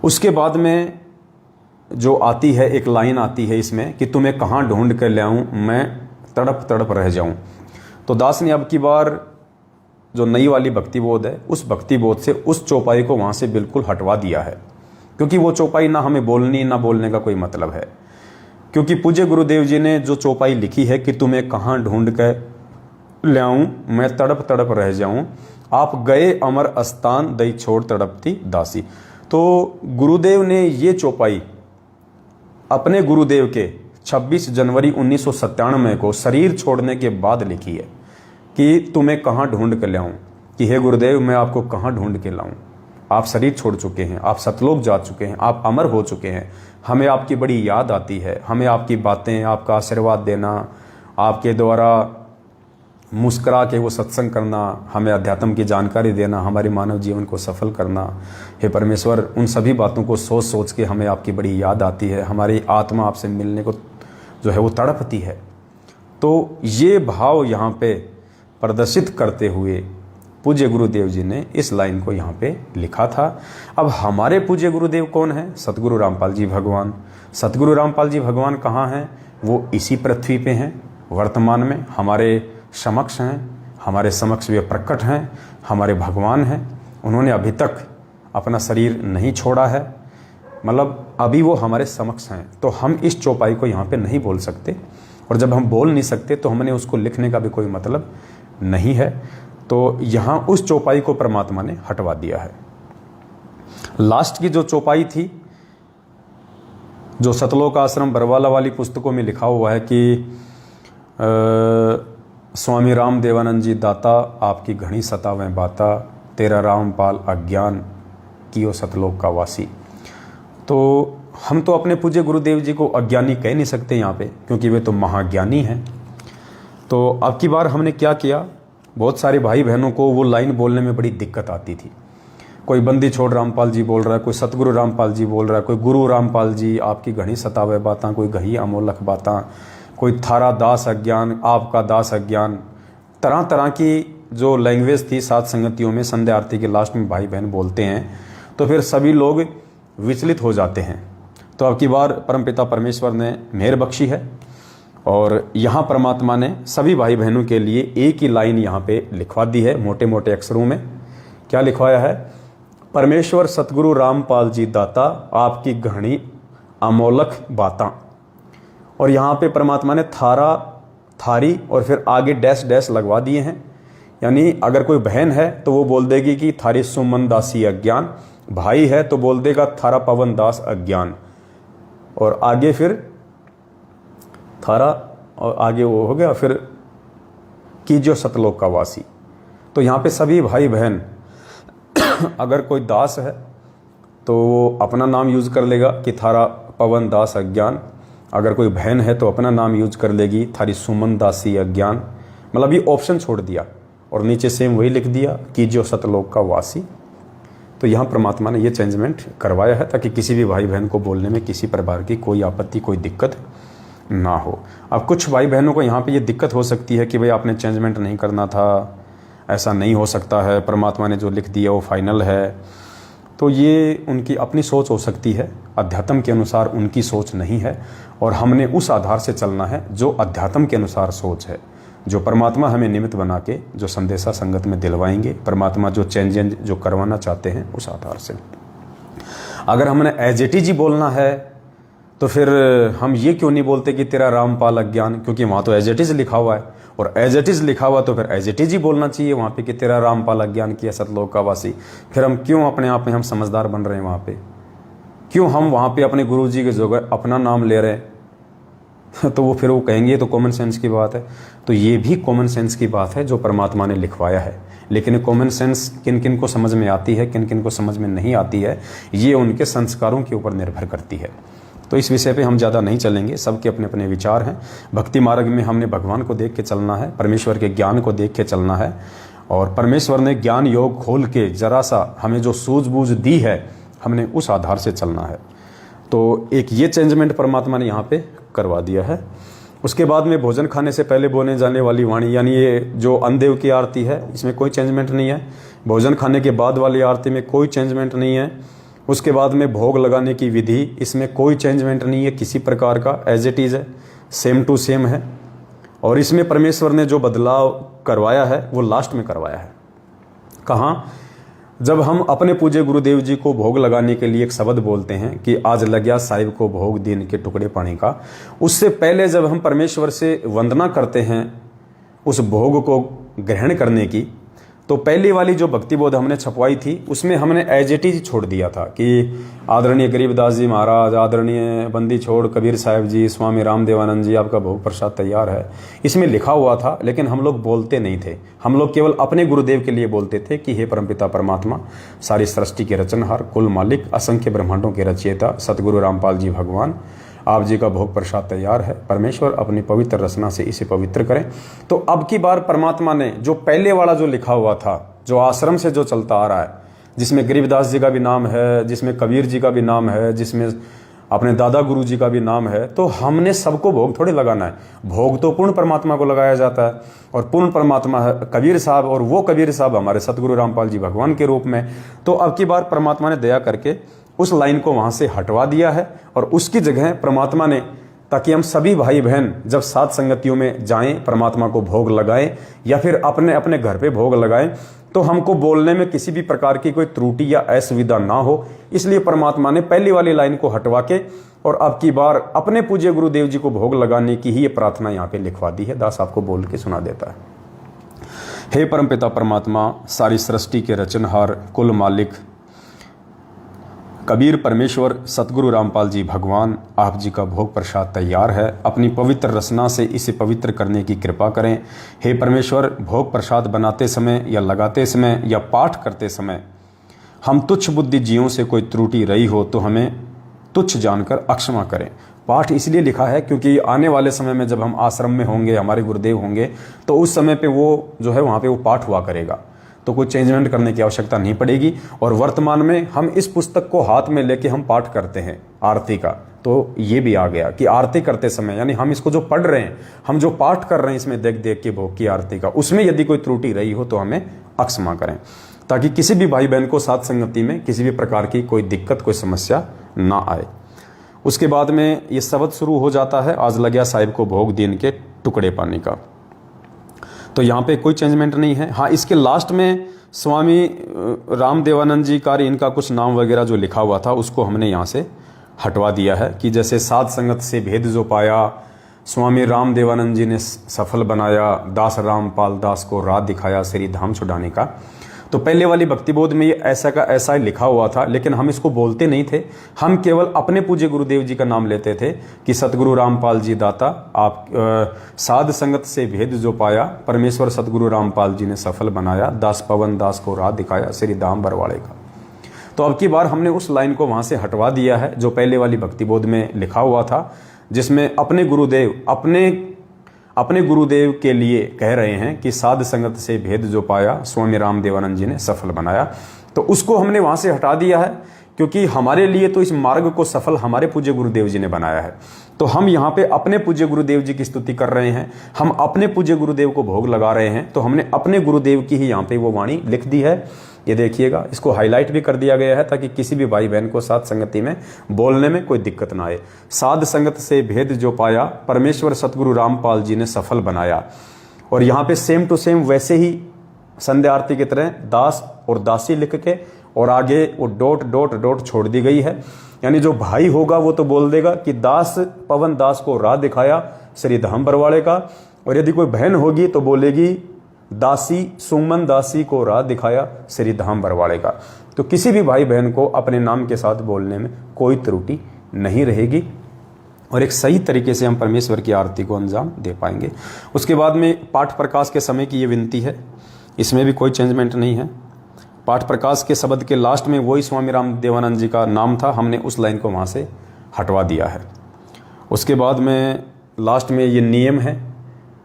उसके बाद में जो आती है एक लाइन आती है इसमें कि तुम्हें कहाँ ढूंढ कर ले आऊं, मैं तड़प तड़प रह जाऊं। तो दास ने अब की बार जो नई वाली भक्ति बोध है, उस भक्ति बोध से उस चौपाई को वहां से बिल्कुल हटवा दिया है, क्योंकि वो चौपाई ना हमें बोलनी ना बोलने का कोई मतलब है। क्योंकि पूज्य गुरुदेव जी ने जो चौपाई लिखी है कि तुम्हें कहाँ ढूंढ कर ले आऊं, मैं तड़प तड़प रह जाऊं, आप गए अमर अस्तान, दई छोड़ तड़पती दासी। तो गुरुदेव ने ये चौपाई अपने गुरुदेव के 26 जनवरी 1997 को शरीर छोड़ने के बाद लिखी है कि तुम्हें कहाँ ढूंढ कर ले आऊं, कि हे गुरुदेव मैं आपको कहाँ ढूंढ के लाऊं। आप शरीर छोड़ चुके हैं, आप सतलोक जा चुके हैं, आप अमर हो चुके हैं। हमें आपकी बड़ी याद आती है, हमें आपकी बातें, आपका आशीर्वाद देना, आपके द्वारा मुस्करा के वो सत्संग करना, हमें अध्यात्म की जानकारी देना, हमारे मानव जीवन को सफल करना। हे परमेश्वर, उन सभी बातों को सोच सोच के हमें आपकी बड़ी याद आती है। हमारी आत्मा आपसे मिलने को जो है वो तड़पती है। तो ये भाव यहाँ पे प्रदर्शित करते हुए पूज्य गुरुदेव जी ने इस लाइन को यहाँ पे लिखा था। अब हमारे पूज्य गुरुदेव कौन है? सतगुरु रामपाल जी भगवान। सतगुरु रामपाल जी भगवान कहाँ हैं? वो इसी पृथ्वी पे हैं वर्तमान में। हमारे समक्ष हैं, हमारे समक्ष वे प्रकट हैं, हमारे भगवान हैं। उन्होंने अभी तक अपना शरीर नहीं छोड़ा है, मतलब अभी वो हमारे समक्ष हैं। तो हम इस चौपाई को यहाँ पे नहीं बोल सकते, और जब हम बोल नहीं सकते तो हमने उसको लिखने का भी कोई मतलब नहीं है। तो यहाँ उस चौपाई को परमात्मा ने हटवा दिया है। लास्ट की जो चौपाई थी, जो सतलोक आश्रम बरवाला वाली पुस्तकों में लिखा हुआ है कि स्वामी राम देवानंद जी दाता आपकी घनी सतावें बाता, तेरा रामपाल अज्ञान कियो सतलोक का वासी। तो हम तो अपने पूज्य गुरुदेव जी को अज्ञानी कह नहीं सकते यहाँ पे, क्योंकि वे तो महाज्ञानी हैं। तो अब की बार हमने क्या किया, बहुत सारे भाई बहनों को वो लाइन बोलने में बड़ी दिक्कत आती थी। कोई बंदी छोड़ रामपाल जी बोल रहा है, कोई सतगुरु रामपाल जी बोल रहा है, कोई गुरु रामपाल जी आपकी घनी सतावे बातां, कोई गही अमोलक बातां, कोई थारा दास अज्ञान, आपका दास अज्ञान। तरह तरह की जो लैंग्वेज थी सात संगतियों में, संध्या आरती के लास्ट में भाई बहन बोलते हैं, तो फिर सभी लोग विचलित हो जाते हैं। तो अब की बार परमपिता परमेश्वर ने मेहर बख्शी है, और यहाँ परमात्मा ने सभी भाई बहनों के लिए एक ही लाइन यहाँ पे लिखवा दी है, मोटे मोटे अक्षरों में। क्या लिखवाया है? परमेश्वर सतगुरु रामपाल जी दाता आपकी घनी अमोलक बातां। और यहाँ पे परमात्मा ने थारा, थारी और फिर आगे डैश डैश लगवा दिए हैं। यानी अगर कोई बहन है तो वो बोल देगी कि थारी सुमन दासी अज्ञान, भाई है तो बोल देगा थारा पवन दास अज्ञान, और आगे फिर थारा और आगे वो हो गया फिर कीजियो सतलोक का वासी। तो यहाँ पे सभी भाई बहन अगर कोई दास है तो वो अपना नाम यूज कर लेगा कि थारा पवन दास अज्ञान, अगर कोई बहन है तो अपना नाम यूज कर लेगी थारी सुमन दासी अज्ञान। मतलब ये ऑप्शन छोड़ दिया और नीचे सेम वही लिख दिया कीजियो सतलोक का वासी। तो यहाँ परमात्मा ने ये चेंजमेंट करवाया है ताकि किसी भी भाई बहन को बोलने में किसी प्रकार की कोई आपत्ति, कोई दिक्कत ना हो। अब कुछ भाई बहनों को यहाँ पे ये दिक्कत हो सकती है कि भाई आपने चेंजमेंट नहीं करना था, ऐसा नहीं हो सकता है, परमात्मा ने जो लिख दिया वो फाइनल है। तो ये उनकी अपनी सोच हो सकती है, अध्यात्म के अनुसार उनकी सोच नहीं है, और हमने उस आधार से चलना है जो अध्यात्म के अनुसार सोच है, जो परमात्मा हमें निमित्त बना के जो संदेशा संगत में दिलवाएंगे, परमात्मा जो चेंज जो करवाना चाहते हैं उस आधार से। अगर हमने एज इट इज ही बोलना है तो फिर हम ये क्यों नहीं बोलते कि तेरा रामपाल अज्ञान, क्योंकि वहाँ तो एज इट इज लिखा हुआ है, और एज इट इज लिखा हुआ तो फिर एज इट इज ही बोलना चाहिए वहाँ पे कि तेरा रामपाल अज्ञान किया सतलोक का वासी। फिर हम क्यों अपने आप में हम समझदार बन रहे हैं वहाँ पे, क्यों हम वहाँ पे अपने गुरु जी के जगह अपना नाम ले रहे हैं? तो वो फिर वो कहेंगे तो कॉमन सेंस की बात है। तो ये भी कॉमन सेंस की बात है जो परमात्मा ने लिखवाया है, लेकिन कॉमन सेंस किन किन को समझ में आती है, किन किन को समझ में नहीं आती है, ये उनके संस्कारों के ऊपर निर्भर करती है। तो इस विषय पे हम ज़्यादा नहीं चलेंगे, सबके अपने अपने विचार हैं। भक्ति मार्ग में हमने भगवान को देख के चलना है, परमेश्वर के ज्ञान को देख के चलना है, और परमेश्वर ने ज्ञान योग खोल के जरा सा हमें जो सूझबूझ दी है हमने उस आधार से चलना है। तो एक ये चेंजमेंट परमात्मा ने यहाँ पे करवा दिया है। उसके बाद में भोजन खाने से पहले बोलने जाने वाली वाणी, यानी ये जो अन्नदेव की आरती है इसमें कोई चेंजमेंट नहीं है। भोजन खाने के बाद वाली आरती में कोई चेंजमेंट नहीं है। उसके बाद में भोग लगाने की विधि, इसमें कोई चेंजमेंट नहीं है किसी प्रकार का, एज इट इज़ है, सेम टू सेम है। और इसमें परमेश्वर ने जो बदलाव करवाया है वो लास्ट में करवाया है। कहाँ? जब हम अपने पूज्य गुरुदेव जी को भोग लगाने के लिए एक शब्द बोलते हैं कि आज लग्या साहिब को भोग दिन के टुकड़े पानी का, उससे पहले जब हम परमेश्वर से वंदना करते हैं उस भोग को ग्रहण करने की, तो पहली वाली जो भक्ति बोध हमने छपवाई थी उसमें हमने एज इट इज छोड़ दिया था कि आदरणीय गरीबदास जी महाराज, आदरणीय बंदी छोड़ कबीर साहिब जी, स्वामी राम देवानंद जी, आपका भोग प्रसाद तैयार है। इसमें लिखा हुआ था, लेकिन हम लोग बोलते नहीं थे। हम लोग केवल अपने गुरुदेव के लिए बोलते थे कि हे परमपिता परमात्मा, सारी सृष्टि के रचनहार, कुल मालिक, असंख्य ब्रह्मांडों के रचयिता सतगुरु रामपाल जी भगवान, आप जी का भोग प्रसाद तैयार है, परमेश्वर अपनी पवित्र रचना से इसे पवित्र करें। तो अब की बार परमात्मा ने जो पहले वाला जो लिखा हुआ था, जो आश्रम से जो चलता आ रहा है, जिसमें गरीबदास जी का भी नाम है, जिसमें कबीर जी का भी नाम है, जिसमें अपने दादा गुरु जी का भी नाम है, तो हमने सबको भोग थोड़े लगाना है। भोग तो पूर्ण परमात्मा को लगाया जाता है, और पूर्ण परमात्मा है कबीर साहब, और वो कबीर साहब हमारे सतगुरु रामपाल जी भगवान के रूप में। तो अब की बार परमात्मा ने दया करके उस लाइन को वहाँ से हटवा दिया है, और उसकी जगह परमात्मा ने ताकि हम सभी भाई बहन जब सात संगतियों में जाएं, परमात्मा को भोग लगाएं या फिर अपने अपने घर पे भोग लगाएं, तो हमको बोलने में किसी भी प्रकार की कोई त्रुटि या असुविधा ना हो। इसलिए परमात्मा ने पहली वाली लाइन को हटवा के और अब की बार अपने पूज्य गुरुदेव जी को भोग लगाने की ही ये प्रार्थना यहाँ पे लिखवा दी है। दास आपको बोल के सुना देता है। हे परमपिता परमात्मा, सारी सृष्टि के रचनहार, कुल मालिक कबीर परमेश्वर सतगुरु रामपाल जी भगवान, आप जी का भोग प्रसाद तैयार है। अपनी पवित्र रचना से इसे पवित्र करने की कृपा करें। हे परमेश्वर, भोग प्रसाद बनाते समय या लगाते समय या पाठ करते समय हम तुच्छ बुद्धि जीवों से कोई त्रुटि रही हो तो हमें तुच्छ जानकर अक्षमा करें। पाठ इसलिए लिखा है क्योंकि आने वाले समय में जब हम आश्रम में होंगे, हमारे गुरुदेव होंगे, तो उस समय पे वो जो है वहाँ पे वो पाठ हुआ करेगा, तो कोई चेंजमेंट करने की आवश्यकता नहीं पड़ेगी। और वर्तमान में हम इस पुस्तक को हाथ में लेके हम पाठ करते हैं आरती का, तो ये भी आ गया कि आरती करते समय यानी हम इसको जो पढ़ रहे हैं, हम जो पाठ कर रहे हैं इसमें देख देख के भोग की आरती का, उसमें यदि कोई त्रुटि रही हो तो हमें अक्षमा करें, ताकि किसी भी भाई बहन को साथ संगति में किसी भी प्रकार की कोई दिक्कत, कोई समस्या ना आए। उसके बाद में ये शब्द शुरू हो जाता है, आज लग्या साहिब को भोग दीन के टुकड़े पाने का। तो यहाँ पे कोई चेंजमेंट नहीं है। हाँ, इसके लास्ट में स्वामी रामदेवानंद जी का इनका कुछ नाम वगैरह जो लिखा हुआ था उसको हमने यहाँ से हटवा दिया है कि जैसे साध संगत से भेद जो पाया, स्वामी रामदेवानंद जी ने सफल बनाया, दास रामपाल दास को राह दिखाया श्री धाम छुड़ाने का। तो पहले वाली भक्ति बोध में ये ऐसा का ऐसा ही लिखा हुआ था, लेकिन हम इसको बोलते नहीं थे। हम केवल अपने पूज्य गुरुदेव जी का नाम लेते थे कि सतगुरु रामपाल जी दाता, आप साध संगत से भेद जो पाया, परमेश्वर सतगुरु रामपाल जी ने सफल बनाया, दास पवन दास को राह दिखाया श्री धाम बरवाड़े का। तो अब की बार हमने उस लाइन को वहाँ से हटवा दिया है जो पहले वाली भक्ति बोध में लिखा हुआ था, जिसमें अपने गुरुदेव अपने गुरुदेव के लिए कह रहे हैं कि साध संगत से भेद जो पाया, स्वामी रामदेवानंद जी ने सफल बनाया। तो उसको हमने वहाँ से हटा दिया है क्योंकि हमारे लिए तो इस मार्ग को सफल हमारे पूज्य गुरुदेव जी ने बनाया है। तो हम यहाँ पे अपने पूज्य गुरुदेव जी की स्तुति कर रहे हैं, हम अपने पूज्य गुरुदेव को भोग लगा रहे हैं, तो हमने अपने गुरुदेव की ही यहाँ पे वो वाणी लिख दी है। ये देखिएगा, इसको हाईलाइट भी कर दिया गया है ताकि किसी भी भाई बहन को साध संगति में बोलने में कोई दिक्कत ना आए। साध संगत से भेद जो पाया, परमेश्वर सतगुरु रामपाल जी ने सफल बनाया। और यहाँ पे सेम टू सेम वैसे ही संध्या आरती की तरह दास और दासी लिख के और आगे वो डॉट डॉट डॉट छोड़ दी गई है। यानी जो भाई होगा वो तो बोल देगा कि दास पवन दास को राह दिखाया श्री धाम बरवाड़े का, और यदि कोई बहन होगी तो बोलेगी दासी सुमन दासी को राह दिखाया श्री धाम बरवाड़े का। तो किसी भी भाई बहन को अपने नाम के साथ बोलने में कोई त्रुटि नहीं रहेगी और एक सही तरीके से हम परमेश्वर की आरती को अंजाम दे पाएंगे। उसके बाद में पाठ प्रकाश के समय की ये विनती है, इसमें भी कोई चेंजमेंट नहीं है। पाठ प्रकाश के शब्द के लास्ट में वही स्वामी रामदेवानंद जी का नाम था, हमने उस लाइन को वहाँ से हटवा दिया है। उसके बाद में लास्ट में ये नियम है,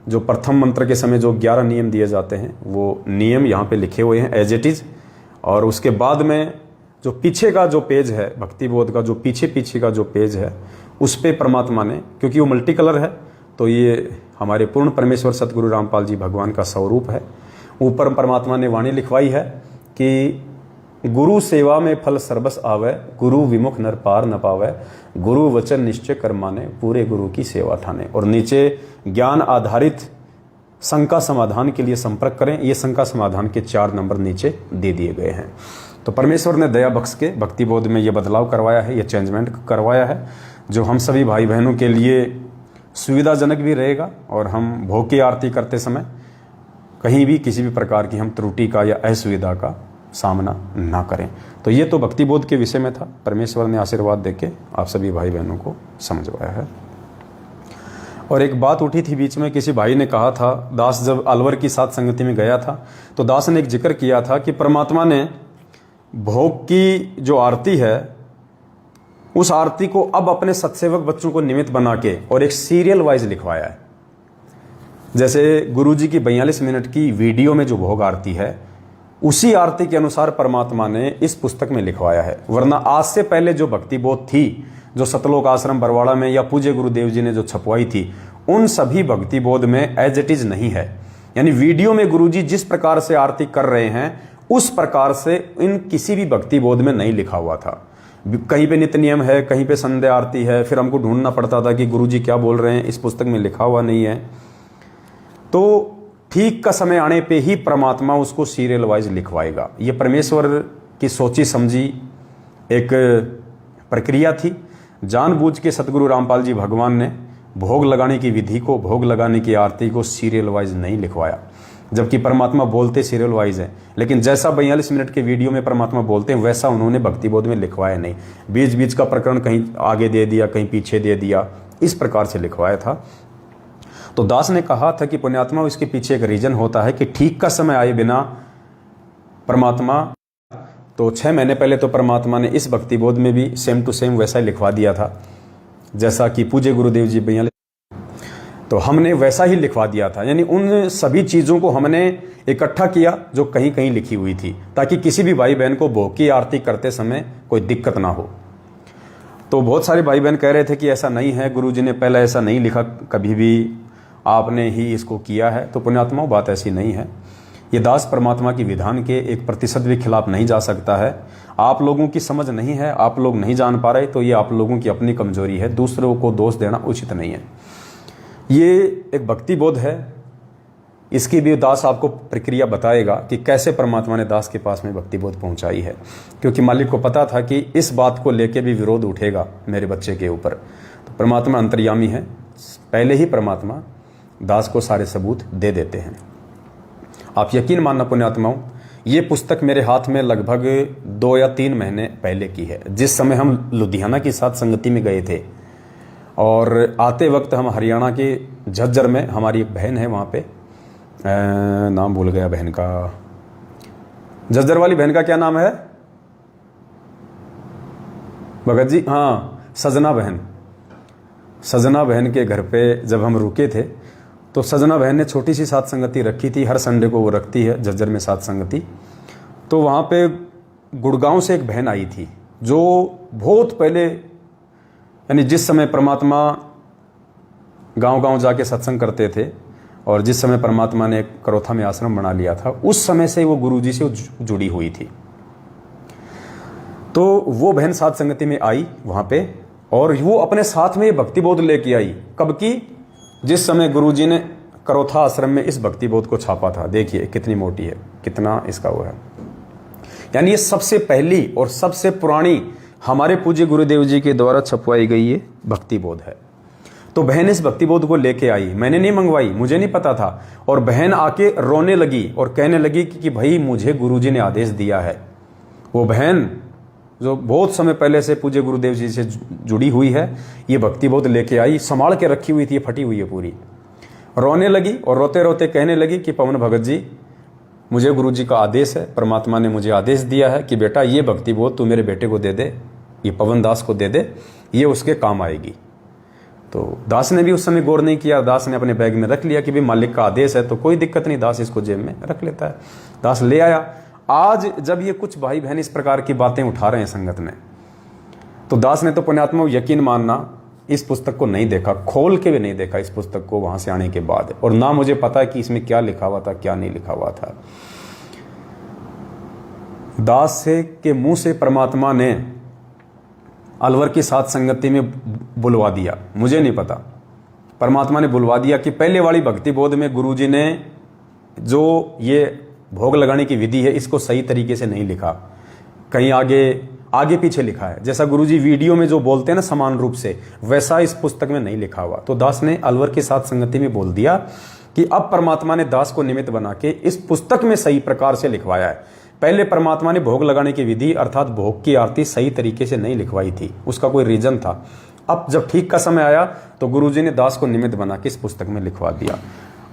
जो प्रथम मंत्र के समय जो 11 नियम दिए जाते हैं वो नियम यहाँ पे लिखे हुए हैं एज इट इज़। और उसके बाद में जो पीछे का जो पेज है भक्ति बोध का, जो पीछे का जो पेज है उस पे परमात्मा ने, क्योंकि वो मल्टी कलर है तो ये हमारे पूर्ण परमेश्वर सतगुरु रामपाल जी भगवान का स्वरूप है, ऊपर परमात्मा ने वाणी लिखवाई है कि गुरु सेवा में फल सर्बस आवे, गुरु विमुख नर पार न पावे, गुरु वचन निश्चय कर माने, पूरे गुरु की सेवा ठाने। और नीचे ज्ञान आधारित शंका समाधान के लिए संपर्क करें, ये शंका समाधान के 4 नंबर नीचे दे दिए गए हैं। तो परमेश्वर ने दया बख्श के भक्ति बोध में ये बदलाव करवाया है, ये चेंजमेंट करवाया है, जो हम सभी भाई बहनों के लिए सुविधाजनक भी रहेगा और हम भोग की आरती करते समय कहीं भी किसी भी प्रकार की हम त्रुटि का या असुविधा का सामना ना करें। तो ये तो भक्ति बोध के विषय में था, परमेश्वर ने आशीर्वाद देके आप सभी भाई बहनों को समझवाया है। और एक बात उठी थी बीच में, किसी भाई ने कहा था, दास जब अलवर की साथ संगति में गया था तो दास ने एक जिक्र किया था कि परमात्मा ने भोग की जो आरती है उस आरती को अब अपने सत्सेवक बच्चों को निमित्त बना के और एक सीरियल वाइज लिखवाया है। जैसे गुरुजी की 42 मिनट की वीडियो में जो भोग आरती है उसी आरती के अनुसार परमात्मा ने इस पुस्तक में लिखवाया है। वरना आज से पहले जो भक्ति बोध थी, जो सतलोक आश्रम बरवाड़ा में या पूज्य गुरुदेव जी ने जो छपवाई थी, उन सभी भक्ति बोध में एज इट इज नहीं है। यानी वीडियो में गुरुजी जिस प्रकार से आरती कर रहे हैं उस प्रकार से इन किसी भी भक्ति बोध में नहीं लिखा हुआ था। कहीं पे नित्य नियम है, कहीं पे संध्या आरती है, फिर हमको ढूंढना पड़ता था कि गुरुजी क्या बोल रहे हैं, इस पुस्तक में लिखा हुआ नहीं है। तो ठीक का समय आने पे ही परमात्मा उसको सीरियल वाइज लिखवाएगा। ये परमेश्वर की सोची समझी एक प्रक्रिया थी। जानबूझ के सतगुरु रामपाल जी भगवान ने भोग लगाने की विधि को, भोग लगाने की आरती को सीरियल वाइज नहीं लिखवाया, जबकि परमात्मा बोलते सीरियल वाइज है। लेकिन जैसा 42 मिनट के वीडियो में परमात्मा बोलते हैं वैसा उन्होंने भक्ति बोध में लिखवाया नहीं। बीच बीच का प्रकरण कहीं आगे दे दिया, कहीं पीछे दे दिया, इस प्रकार से लिखवाया था। तो दास ने कहा था कि पुण्यात्मा, इसके पीछे एक रीजन होता है कि ठीक का समय आए बिना परमात्मा, तो 6 महीने पहले तो परमात्मा ने इस भक्ति बोध में भी सेम टू सेम वैसा ही लिखवा दिया था जैसा कि पूज्य गुरुदेव जी 42, तो हमने वैसा ही लिखवा दिया था। यानी उन सभी चीज़ों को हमने इकट्ठा किया जो कहीं कहीं लिखी हुई थी, ताकि किसी भी भाई बहन को भोग की आरती करते समय कोई दिक्कत ना हो। तो बहुत सारे भाई बहन कह रहे थे कि ऐसा नहीं है, गुरुजी ने पहले ऐसा नहीं लिखा, कभी भी आपने ही इसको किया है। तो पुण्यात्माओं, बात ऐसी नहीं है। ये दास परमात्मा की विधान के 1% भी खिलाफ नहीं जा सकता है। आप लोगों की समझ नहीं है, आप लोग नहीं जान पा रहे, तो ये आप लोगों की अपनी कमजोरी है, दूसरों को दोष देना उचित नहीं है। ये एक भक्ति बोध है, इसकी भी दास आपको प्रक्रिया बताएगा कि कैसे परमात्मा ने दास के पास में भक्ति बोध पहुंचाई है, क्योंकि मालिक को पता था कि इस बात को लेके भी विरोध उठेगा मेरे बच्चे के ऊपर। तो परमात्मा अंतर्यामी है, पहले ही परमात्मा दास को सारे सबूत दे देते हैं। आप यकीन मानना पुण्यात्माओं, ये पुस्तक मेरे हाथ में लगभग 2 या 3 महीने पहले की है। जिस समय हम लुधियाना की साथ संगति में गए थे और आते वक्त हम हरियाणा के झज्जर में, हमारी एक बहन है वहाँ पे, नाम भूल गया बहन का, झज्जर वाली बहन का क्या नाम है भगत जी? हाँ, सजना बहन। सजना बहन के घर पे जब हम रुके थे तो सजना बहन ने छोटी सी साथ संगति रखी थी, हर संडे को वो रखती है झज्जर में साथ संगति। तो वहाँ पे गुड़गांव से एक बहन आई थी जो बहुत पहले, यानी जिस समय परमात्मा गांव-गांव जाके सत्संग करते थे और जिस समय परमात्मा ने करोथा में आश्रम बना लिया था, उस समय से वो गुरुजी से जुड़ी हुई थी। तो वो बहन साथ संगति में आई वहाँ पे और वो अपने साथ में ये भक्ति बोध लेके आई। कब की? जिस समय गुरुजी ने करोथा आश्रम में इस भक्ति बोध को छापा था। देखिए कितनी मोटी है, कितना इसका वो है। यानी ये सबसे पहली और सबसे पुरानी हमारे पूज्य गुरुदेव जी के द्वारा छपवाई गई ये भक्ति बोध है। तो बहन इस भक्ति बोध को लेके आई, मैंने नहीं मंगवाई, मुझे नहीं पता था। और बहन आके रोने लगी और कहने लगी कि भाई मुझे गुरुजी ने आदेश दिया है। वो बहन जो बहुत समय पहले से पूज्य गुरुदेव जी से जुड़ी हुई है, ये भक्ति बोध लेके आई, संभाल के रखी हुई थी, फटी हुई है पूरी। रोने लगी और रोते रोते कहने लगी कि पवन भगत जी, मुझे गुरुजी का आदेश है, परमात्मा ने मुझे आदेश दिया है कि बेटा ये भक्ति बोध तू मेरे बेटे को दे दे, ये पवन दास को दे दे, ये उसके काम आएगी। तो दास ने भी उस समय गौर नहीं किया, दास ने अपने बैग में रख लिया कि भाई मालिक का आदेश है तो कोई दिक्कत नहीं, दास इसको जेब में रख लेता है। दास ले आया। आज जब ये कुछ भाई बहन इस प्रकार की बातें उठा रहे हैं संगत में, तो दास ने तो पुण्यात्मा यकीन मानना इस पुस्तक को नहीं देखा, खोल के भी नहीं देखा इस पुस्तक को वहां से आने के बाद, और ना मुझे पता है कि इसमें क्या लिखा हुआ था क्या नहीं लिखा हुआ था। दास से के मुंह से परमात्मा ने अलवर की साथ संगति में बुलवा दिया, मुझे नहीं पता, परमात्मा ने बुलवा दिया कि पहले वाली भक्ति बोध में गुरुजी ने जो ये भोग लगाने की विधि है इसको सही तरीके से नहीं लिखा, कहीं आगे पीछे लिखा है। जैसा गुरुजी वीडियो में जो बोलते हैं ना समान रूप से, वैसा इस पुस्तक में नहीं लिखा हुआ। तो दास ने अलवर की साथ संगति में बोल दिया कि अब परमात्मा ने दास को निमित्त बना के इस पुस्तक में सही प्रकार से लिखवाया है। पहले परमात्मा ने भोग लगाने की विधि अर्थात भोग की आरती सही तरीके से नहीं लिखवाई थी, उसका कोई रीजन था। अब जब ठीक का समय आया तो गुरुजी ने दास को निमित्त बना के इस पुस्तक में लिखवा दिया।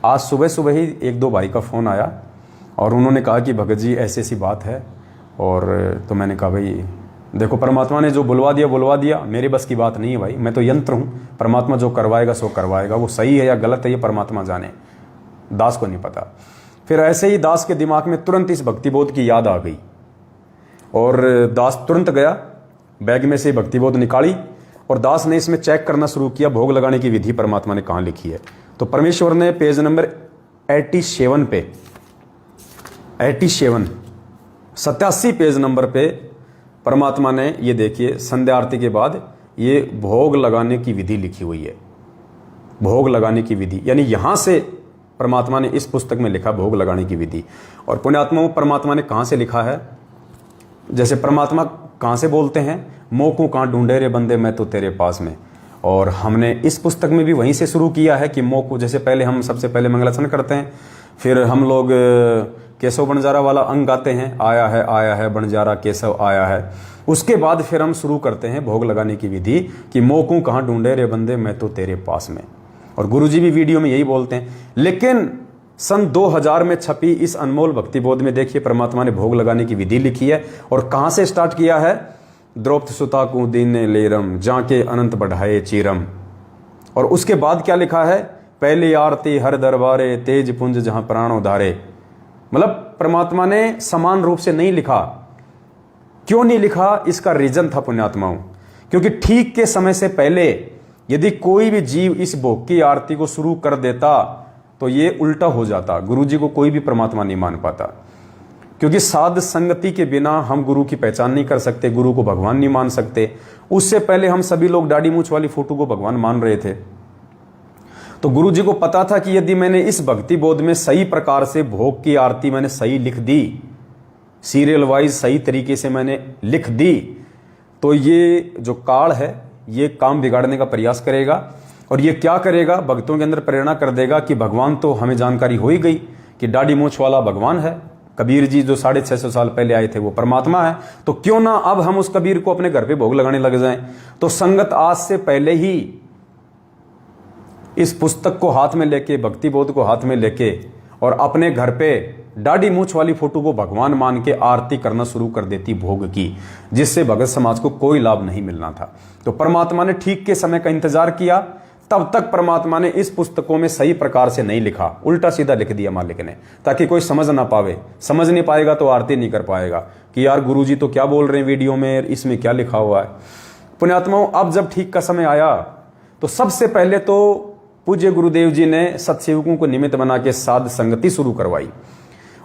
आज सुबह सुबह ही 1-2 भाई का फोन आया और उन्होंने कहा कि भगत जी ऐसी ऐसी बात है, और तो मैंने कहा भाई देखो परमात्मा ने जो बुलवा दिया, मेरी बस की बात नहीं है भाई, मैं तो यंत्र हूँ, परमात्मा जो करवाएगा सो करवाएगा, वो सही है या गलत है ये परमात्मा जाने, दास को नहीं पता। फिर ऐसे ही दास के दिमाग में तुरंत इस भक्ति बोध की याद आ गई और दास तुरंत गया, बैग में से भक्ति बोध निकाली और दास ने इसमें चेक करना शुरू किया भोग लगाने की विधि परमात्मा ने कहाँ लिखी है। तो परमेश्वर ने पेज नंबर 87 पे 87 पेज नंबर पे परमात्मा ने ये देखिए संध्या आरती के बाद ये भोग लगाने की विधि लिखी हुई है। भोग लगाने की विधि यानी यहां से परमात्मा ने इस पुस्तक में लिखा भोग लगाने की विधि। और पुण्यात्माओं, परमात्मा ने कहां से लिखा है? जैसे परमात्मा कहां से बोलते हैं, मोह को कहां ढूंढे रे बंदे मैं तो तेरे पास में। और हमने इस पुस्तक में भी वहीं से शुरू किया है कि मोह को, जैसे पहले हम सबसे पहले मंगलाचरण करते हैं, फिर हम लोग केशव बंजारा वाला अंग गाते हैं, आया है बंजारा केशव आया है। उसके बाद फिर हम शुरू करते हैं भोग लगाने की विधि कि मोह को कहां ढूंढे रे बंदे मैं तो तेरे पास में। और गुरुजी भी वीडियो में यही बोलते हैं। लेकिन सन 2000 में छपी इस अनमोल भक्ति बोध में देखिए परमात्मा ने भोग लगाने की विधि लिखी है। और कहां से स्टार्ट किया है? द्रौपद सुता को दीन ने लेरम जाके अनंत बढ़ाए चीरम। और उसके बाद क्या लिखा है? पहली आरती हर दरबारे तेज पुंज जहां प्राण उधारे। मतलब परमात्मा ने समान रूप से नहीं लिखा। क्यों नहीं लिखा? इसका रीजन था पुण्यात्माओं, क्योंकि ठीक के समय से पहले यदि कोई भी जीव इस भोग की आरती को शुरू कर देता तो ये उल्टा हो जाता। गुरुजी को कोई भी परमात्मा नहीं मान पाता, क्योंकि साध संगति के बिना हम गुरु की पहचान नहीं कर सकते, गुरु को भगवान नहीं मान सकते। उससे पहले हम सभी लोग दाढ़ी मूंछ वाली फोटो को भगवान मान रहे थे। तो गुरुजी को पता था कि यदि मैंने इस भक्ति बोध में सही प्रकार से भोग की आरती मैंने सही लिख दी, सीरियल वाइज सही तरीके से मैंने लिख दी, तो ये जो काल है ये काम बिगाड़ने का प्रयास करेगा। और ये क्या करेगा? भक्तों के अंदर प्रेरणा कर देगा कि भगवान तो हमें जानकारी हो ही गई कि दाढ़ी मूंछ वाला भगवान है। कबीर जी जो 650 साल पहले आए थे वो परमात्मा है। तो क्यों ना अब हम उस कबीर को अपने घर पे भोग लगाने लग जाएं। तो संगत आज से पहले ही इस पुस्तक को हाथ में लेके, भक्ति बोध को हाथ में लेके और अपने घर पे दाढ़ी मूंछ वाली फोटो को भगवान मान के आरती करना शुरू कर देती भोग की, जिससे भगत समाज को कोई लाभ नहीं मिलना था। तो परमात्मा ने ठीक के समय का इंतजार किया। तब तक परमात्मा ने इस पुस्तकों में सही प्रकार से नहीं लिखा, उल्टा सीधा लिख दिया मालिक ने, ताकि कोई समझ ना पावे। समझ नहीं पाएगा तो आरती नहीं कर पाएगा कि यार गुरुजी तो क्या बोल रहे हैं वीडियो में, इसमें क्या लिखा हुआ है। पुण्यात्माओं, अब जब ठीक का समय आया तो सबसे पहले तो पूज्य गुरुदेव जी ने सत्सेवकों को निमित्त बना के साध संगति शुरू करवाई।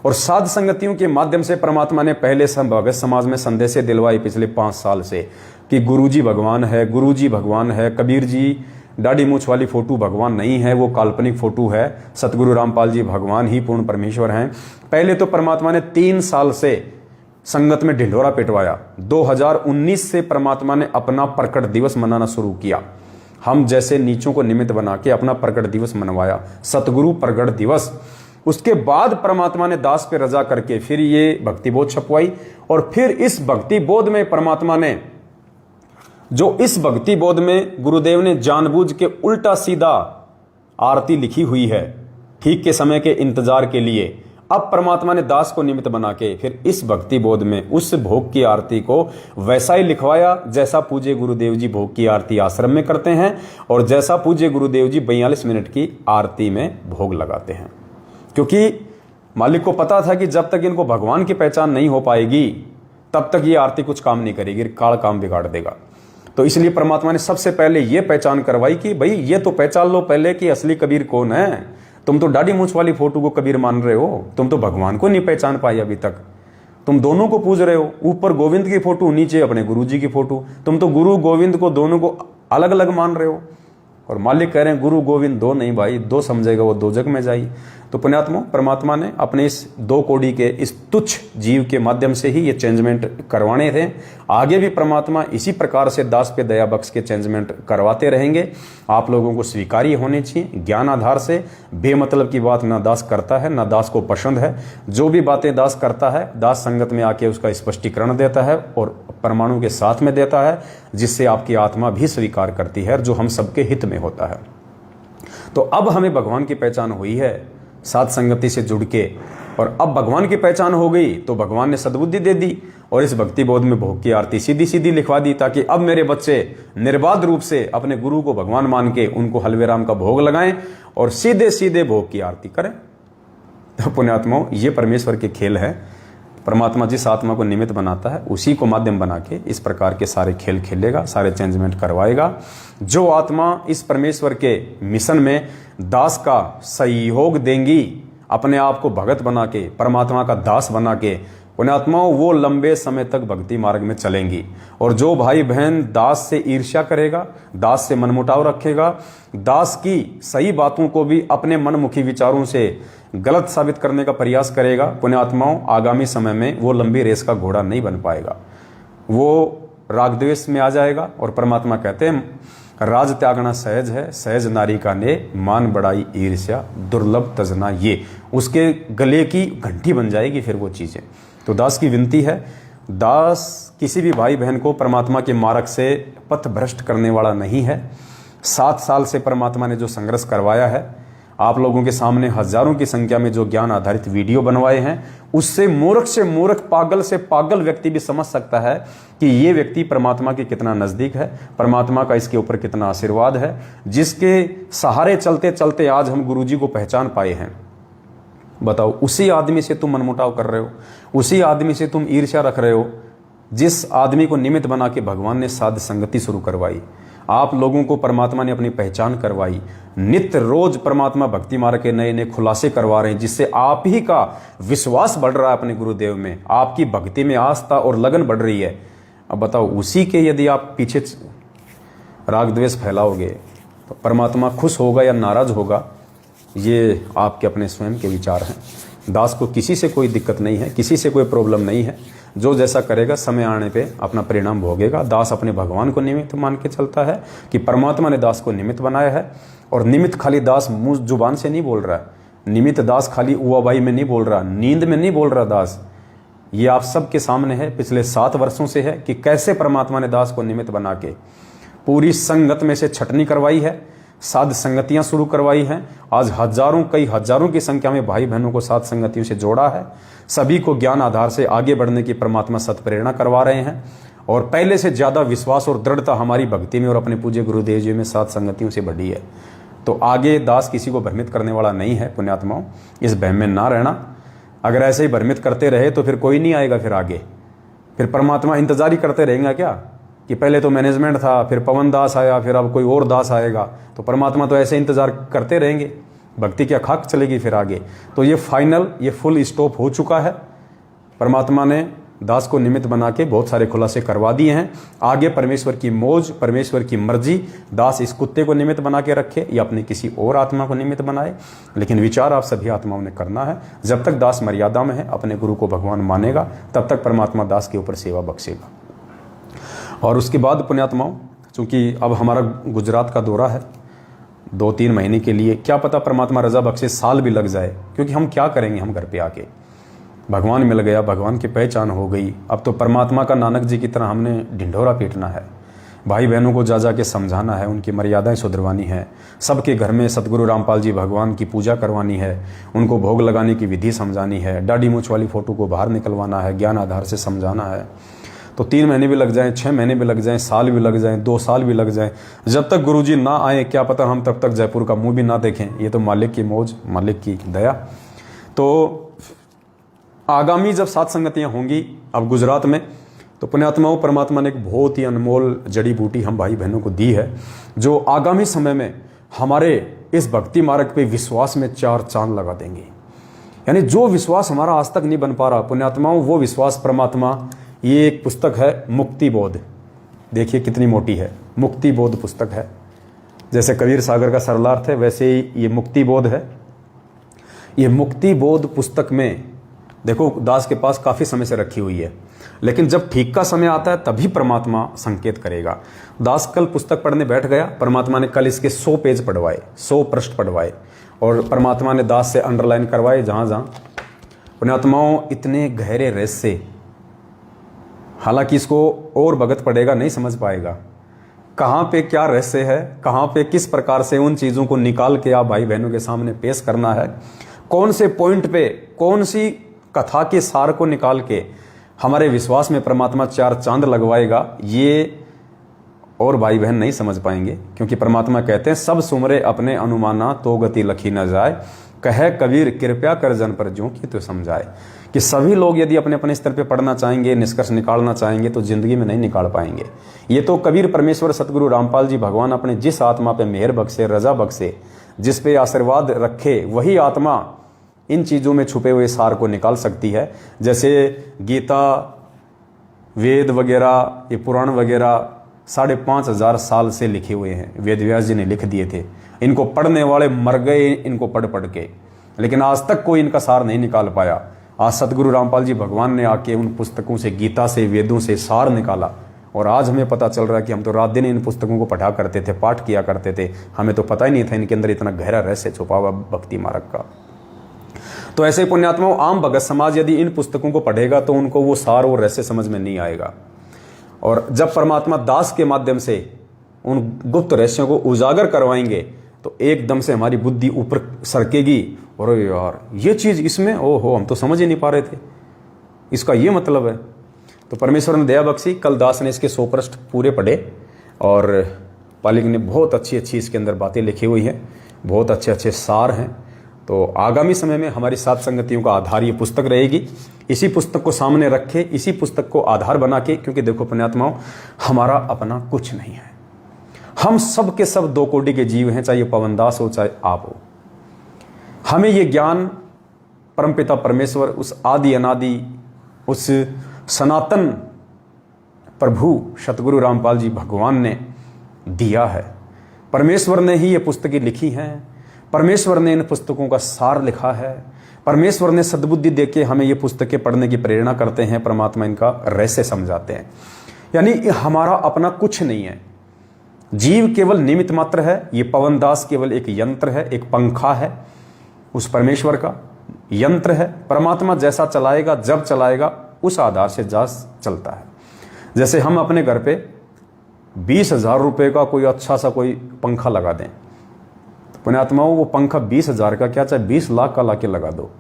और साध संगतियों के माध्यम से परमात्मा ने पहले भगत समाज में संदेश दिलवाई पिछले 5 साल से कि गुरुजी भगवान है, गुरुजी भगवान है। कबीर जी दाढ़ी मूंछ वाली फोटो भगवान नहीं है, वो काल्पनिक फोटो है। सतगुरु रामपाल जी भगवान ही पूर्ण परमेश्वर हैं। पहले तो परमात्मा ने 3 साल से संगत में ढिंढोरा पिटवाया। 2019 से परमात्मा ने अपना प्रकट दिवस मनाना शुरू किया। हम जैसे नीचों को निमित्त बना के अपना प्रकट दिवस मनवाया, सतगुरु प्रकट दिवस। उसके बाद परमात्मा ने दास पे रजा करके फिर ये भक्ति बोध छपवाई। और फिर इस भक्ति बोध में परमात्मा ने, जो इस भक्ति बोध में गुरुदेव ने जानबूझ के उल्टा सीधा आरती लिखी हुई है ठीक के समय के इंतजार के लिए, अब परमात्मा ने दास को निमित्त बना के फिर इस भक्ति बोध में उस भोग की आरती को वैसा ही लिखवाया जैसा पूज्य गुरुदेव जी भोग की आरती आश्रम में करते हैं और जैसा पूज्य गुरुदेव जी 42 मिनट की आरती में भोग लगाते हैं। क्योंकि मालिक को पता था कि जब तक इनको भगवान की पहचान नहीं हो पाएगी तब तक ये आरती कुछ काम नहीं करेगी, काल काम बिगाड़ देगा। तो इसलिए परमात्मा ने सबसे पहले ये पहचान करवाई कि भाई ये तो पहचान लो पहले कि असली कबीर कौन है। तुम तो दाढ़ी मूंछ वाली फोटो को कबीर मान रहे हो, तुम तो भगवान को नहीं पहचान पाए अभी तक। तुम दोनों को पूज रहे हो, ऊपर गोविंद की फोटो, नीचे अपने गुरु जी की फोटो। तुम तो गुरु गोविंद को दोनों को अलग अलग मान रहे हो। और मालिक कह रहे हैं गुरु गोविंद दो नहीं भाई, दो समझेगा वो दोजक में जाई। तो पुण्यात्मा परमात्मा ने अपने इस 2 कोड़ी के इस तुच्छ जीव के माध्यम से ही ये चेंजमेंट करवाने थे। आगे भी परमात्मा इसी प्रकार से दास पे दया बख्श के चेंजमेंट करवाते रहेंगे। आप लोगों को स्वीकार्य होने चाहिए ज्ञान आधार से। बेमतलब की बात ना दास करता है ना दास को पसंद है। जो भी बातें दास करता है दास संगत में आके उसका स्पष्टीकरण देता है और परमाणु के साथ में देता है, जिससे आपकी आत्मा भी स्वीकार करती है, जो हम सबके हित में होता है। तो अब हमें भगवान की पहचान हुई है साध संगति से जुड़ के, और अब भगवान की पहचान हो गई तो भगवान ने सद्बुद्धि दे दी और इस भक्ति बोध में भोग की आरती सीधी सीधी लिखवा दी, ताकि अब मेरे बच्चे निर्बाध रूप से अपने गुरु को भगवान मान के उनको हलवे राम का भोग लगाएं और सीधे सीधे भोग की आरती करें। तो पुण्यात्माओं, ये परमेश्वर के खेल है। परमात्मा जिस आत्मा को निमित्त बनाता है उसी को माध्यम बना के इस प्रकार के सारे खेल खेलेगा, सारे चेंजमेंट करवाएगा। जो आत्मा इस परमेश्वर के मिशन में दास का सहयोग देंगी, अपने आप को भगत बना के परमात्मा का दास बना के पुण्यात्माओं वो लंबे समय तक भक्ति मार्ग में चलेंगी। और जो भाई बहन दास से ईर्ष्या करेगा, दास से मनमुटाव रखेगा, दास की सही बातों को भी अपने मनमुखी विचारों से गलत साबित करने का प्रयास करेगा, पुण्यात्माओं आगामी समय में वो लंबी रेस का घोड़ा नहीं बन पाएगा, वो राग द्वेष में आ जाएगा। और परमात्मा कहते हैं राज त्यागना सहज है, सहज नारी का ने मान बढ़ाई ईर्ष्या, दुर्लभ तजना ये, उसके गले की घंटी बन जाएगी फिर वो चीजें। तो दास की विनती है, दास किसी भी भाई बहन को परमात्मा के मार्ग से पथ भ्रष्ट करने वाला नहीं है। 7 साल से परमात्मा ने जो संघर्ष करवाया है, आप लोगों के सामने हजारों की संख्या में जो ज्ञान आधारित वीडियो बनवाए हैं, उससे मूर्ख पागल से पागल व्यक्ति भी समझ सकता है कि ये व्यक्ति परमात्मा के कितना नजदीक है, परमात्मा का इसके ऊपर कितना आशीर्वाद है, जिसके सहारे चलते चलते आज हम गुरुजी को पहचान पाए हैं। बताओ, उसी आदमी से तुम मनमुटाव कर रहे हो, उसी आदमी से तुम ईर्ष्या रख रहे हो, जिस आदमी को निमित्त बना के भगवान ने साध संगति शुरू करवाई, आप लोगों को परमात्मा ने अपनी पहचान करवाई, नित्य रोज परमात्मा भक्ति मार्ग के नए नए खुलासे करवा रहे हैं, जिससे आप ही का विश्वास बढ़ रहा है अपने गुरुदेव में, आपकी भक्ति में आस्था और लगन बढ़ रही है। अब बताओ, उसी के यदि आप पीछे राग द्वेष फैलाओगे तो परमात्मा खुश होगा या नाराज होगा, ये आपके अपने स्वयं के विचार हैं। दास को किसी से कोई दिक्कत नहीं है, किसी से कोई प्रॉब्लम नहीं है, जो जैसा करेगा समय आने पे अपना परिणाम भोगेगा। दास अपने भगवान को निमित्त मान के चलता है कि परमात्मा ने दास को निमित्त बनाया है, और निमित्त खाली दास मुंह जुबान से नहीं बोल रहा है, निमित्त दास खाली उवाबाई में नहीं बोल रहा, नींद में नहीं बोल रहा दास। ये आप सबके सामने है, पिछले 7 वर्षों से है कि कैसे परमात्मा ने दास को निमित्त बना के पूरी संगत में से छटनी करवाई है, साध संगतियां शुरू करवाई हैं। आज हजारों कई हजारों की संख्या में भाई बहनों को साध संगतियों से जोड़ा है, सभी को ज्ञान आधार से आगे बढ़ने की परमात्मा सत्प्रेरणा करवा रहे हैं, और पहले से ज्यादा विश्वास और दृढ़ता हमारी भक्ति में और अपने पूज्य गुरुदेव जी में साध संगतियों से बढ़ी है। तो आगे दास किसी को भ्रमित करने वाला नहीं है। पुण्यात्माओं, इस भ्रम में ना रहना। अगर ऐसे ही भ्रमित करते रहे तो फिर कोई नहीं आएगा, फिर आगे फिर परमात्मा इंतजार ही करते रहेंगे क्या कि पहले तो मैनेजमेंट था, फिर पवन दास आया, फिर अब कोई और दास आएगा, तो परमात्मा तो ऐसे इंतजार करते रहेंगे, भक्ति क्या खाक चलेगी फिर आगे। तो ये फाइनल, ये फुल स्टॉप हो चुका है। परमात्मा ने दास को निमित्त बना के बहुत सारे खुलासे करवा दिए हैं। आगे परमेश्वर की मौज, परमेश्वर की मर्जी, दास इस कुत्ते को निमित्त बना के रखे या अपने किसी और आत्मा को निमित्त बनाए, लेकिन विचार आप सभी आत्माओं ने करना है। जब तक दास मर्यादा में है, अपने गुरु को भगवान मानेगा, तब तक परमात्मा दास के ऊपर सेवा बख्शेगा। और उसके बाद पुण्यात्माओं, चूंकि अब हमारा गुजरात का दौरा है 2-3 महीने के लिए, क्या पता परमात्मा रजा बख्शे साल भी लग जाए, क्योंकि हम क्या करेंगे, हम घर पे आके भगवान मिल गया, भगवान की पहचान हो गई, अब तो परमात्मा का नानक जी की तरह हमने ढिंढोरा पीटना है, भाई बहनों को जा जा के समझाना है, उनकी मर्यादाएं सुधरवानी है, सबके घर में सतगुरु रामपाल जी भगवान की पूजा करवानी है, उनको भोग लगाने की विधि समझानी है, दाढ़ी मूंछ वाली फोटो को बाहर निकलवाना है, ज्ञान आधार से समझाना है। तो 3 महीने भी लग जाएं, 6 महीने भी लग जाएं, साल भी लग जाएं, 2 साल भी लग जाएं, जब तक गुरुजी ना आए क्या पता हम तब तक जयपुर का मुंह भी ना देखें। ये तो मालिक की मौज, मालिक की दया। तो आगामी जब सात संगतियां होंगी अब गुजरात में, तो पुण्यात्माओं परमात्मा ने एक बहुत ही अनमोल जड़ी बूटी हम भाई बहनों को दी है, जो आगामी समय में हमारे इस भक्ति मार्ग पे विश्वास में 4 चांद लगा देंगे। यानी जो विश्वास हमारा आज तक नहीं बन पा रहा पुण्यात्माओं, वो विश्वास परमात्मा, ये एक पुस्तक है मुक्ति बोध, देखिए कितनी मोटी है, मुक्ति बोध पुस्तक है। जैसे कबीर सागर का सरलार्थ है, वैसे ही ये मुक्ति बोध है। ये मुक्ति बोध पुस्तक में देखो दास के पास काफी समय से रखी हुई है, लेकिन जब ठीक का समय आता है तभी परमात्मा संकेत करेगा। दास कल पुस्तक पढ़ने बैठ गया, परमात्मा ने कल इसके 100 पेज पढ़वाए, 100 पृष्ठ पढ़वाए, और परमात्मा ने दास से अंडरलाइन करवाए जहां जहां। पुण्यात्माओं इतने गहरे रहस्य, हालांकि इसको और भगत पढ़ेगा नहीं समझ पाएगा कहाँ पे क्या रहस्य है, कहाँ पे किस प्रकार से उन चीज़ों को निकाल के आप भाई बहनों के सामने पेश करना है, कौन से पॉइंट पे कौन सी कथा के सार को निकाल के हमारे विश्वास में परमात्मा 4 चांद लगवाएगा, ये और भाई बहन नहीं समझ पाएंगे। क्योंकि परमात्मा कहते हैं सब सुमरे अपने अनुमाना तो गति लखी न जाए, कहे कबीर कृपया कर जन पर ज्यों कि तो समझाए। कि सभी लोग यदि अपने अपने स्तर पे पढ़ना चाहेंगे, निष्कर्ष निकालना चाहेंगे, तो जिंदगी में नहीं निकाल पाएंगे। ये तो कबीर परमेश्वर सतगुरु रामपाल जी भगवान अपने जिस आत्मा पे मेहर बख्शे, रजा बख्शे, जिस पे आशीर्वाद रखे, वही आत्मा इन चीज़ों में छुपे हुए सार को निकाल सकती है। जैसे गीता, वेद वगैरह, ये पुराण वगैरह 5,500 साल से लिखे हुए हैं, वेद व्यास जी ने लिख दिए थे। इनको पढ़ने वाले मर गए इनको पढ़ पढ़ के, लेकिन आज तक कोई इनका सार नहीं निकाल पाया। आज सतगुरु रामपाल जी भगवान ने आके उन पुस्तकों से, गीता से, वेदों से सार निकाला, और आज हमें पता चल रहा है कि हम तो रात दिन इन पुस्तकों को पढ़ा करते थे, पाठ किया करते थे, हमें तो पता ही नहीं था इनके अंदर इतना गहरा रहस्य छुपा हुआ भक्ति मार्ग का। तो ऐसे पुण्यात्माओं, आम भगत समाज यदि इन पुस्तकों को पढ़ेगा तो उनको वो सार और रहस्य समझ में नहीं आएगा। और जब परमात्मा दास के माध्यम से उन गुप्त रहस्यों को उजागर करवाएंगे तो एकदम से हमारी बुद्धि ऊपर सरकेगी, और यार ये चीज़ इसमें, ओहो हम तो समझ ही नहीं पा रहे थे, इसका ये मतलब है। तो परमेश्वर ने दया बख्शी, कल दास ने इसके 100 पृष्ठ पूरे पढ़े, और पालिक ने बहुत अच्छी अच्छी इसके अंदर बातें लिखी हुई हैं, बहुत अच्छे अच्छे सार हैं। तो आगामी समय में हमारी सात संगतियों का आधार ये पुस्तक रहेगी। इसी पुस्तक को सामने रखे, इसी पुस्तक को आधार बना के, क्योंकि देखो पुण्यात्माओं, हमारा अपना कुछ नहीं है, हम सब के सब 2 कोटि के जीव हैं, चाहे पवनदास हो चाहे आप हो। हमें ये ज्ञान परमपिता परमेश्वर, उस आदि अनादि, उस सनातन प्रभु सतगुरु रामपाल जी भगवान ने दिया है। परमेश्वर ने ही ये पुस्तकें लिखी हैं, परमेश्वर ने इन पुस्तकों का सार लिखा है, परमेश्वर ने सद्बुद्धि देके हमें ये पुस्तकें पढ़ने की प्रेरणा करते हैं, परमात्मा इनका रहस्य समझाते हैं। यानी हमारा अपना कुछ नहीं है, जीव केवल निमित्त मात्र है। ये पवनदास केवल एक यंत्र है, एक पंखा है, उस परमेश्वर का यंत्र है। परमात्मा जैसा चलाएगा, जब चलाएगा, उस आधार से जहाज चलता है। जैसे हम अपने घर पे 20,000 रुपये का कोई अच्छा सा कोई पंखा लगा दें, तो पुण्यात्माओं वो पंखा 20,000 का क्या, चाहे 20 लाख का लाके लगा दो,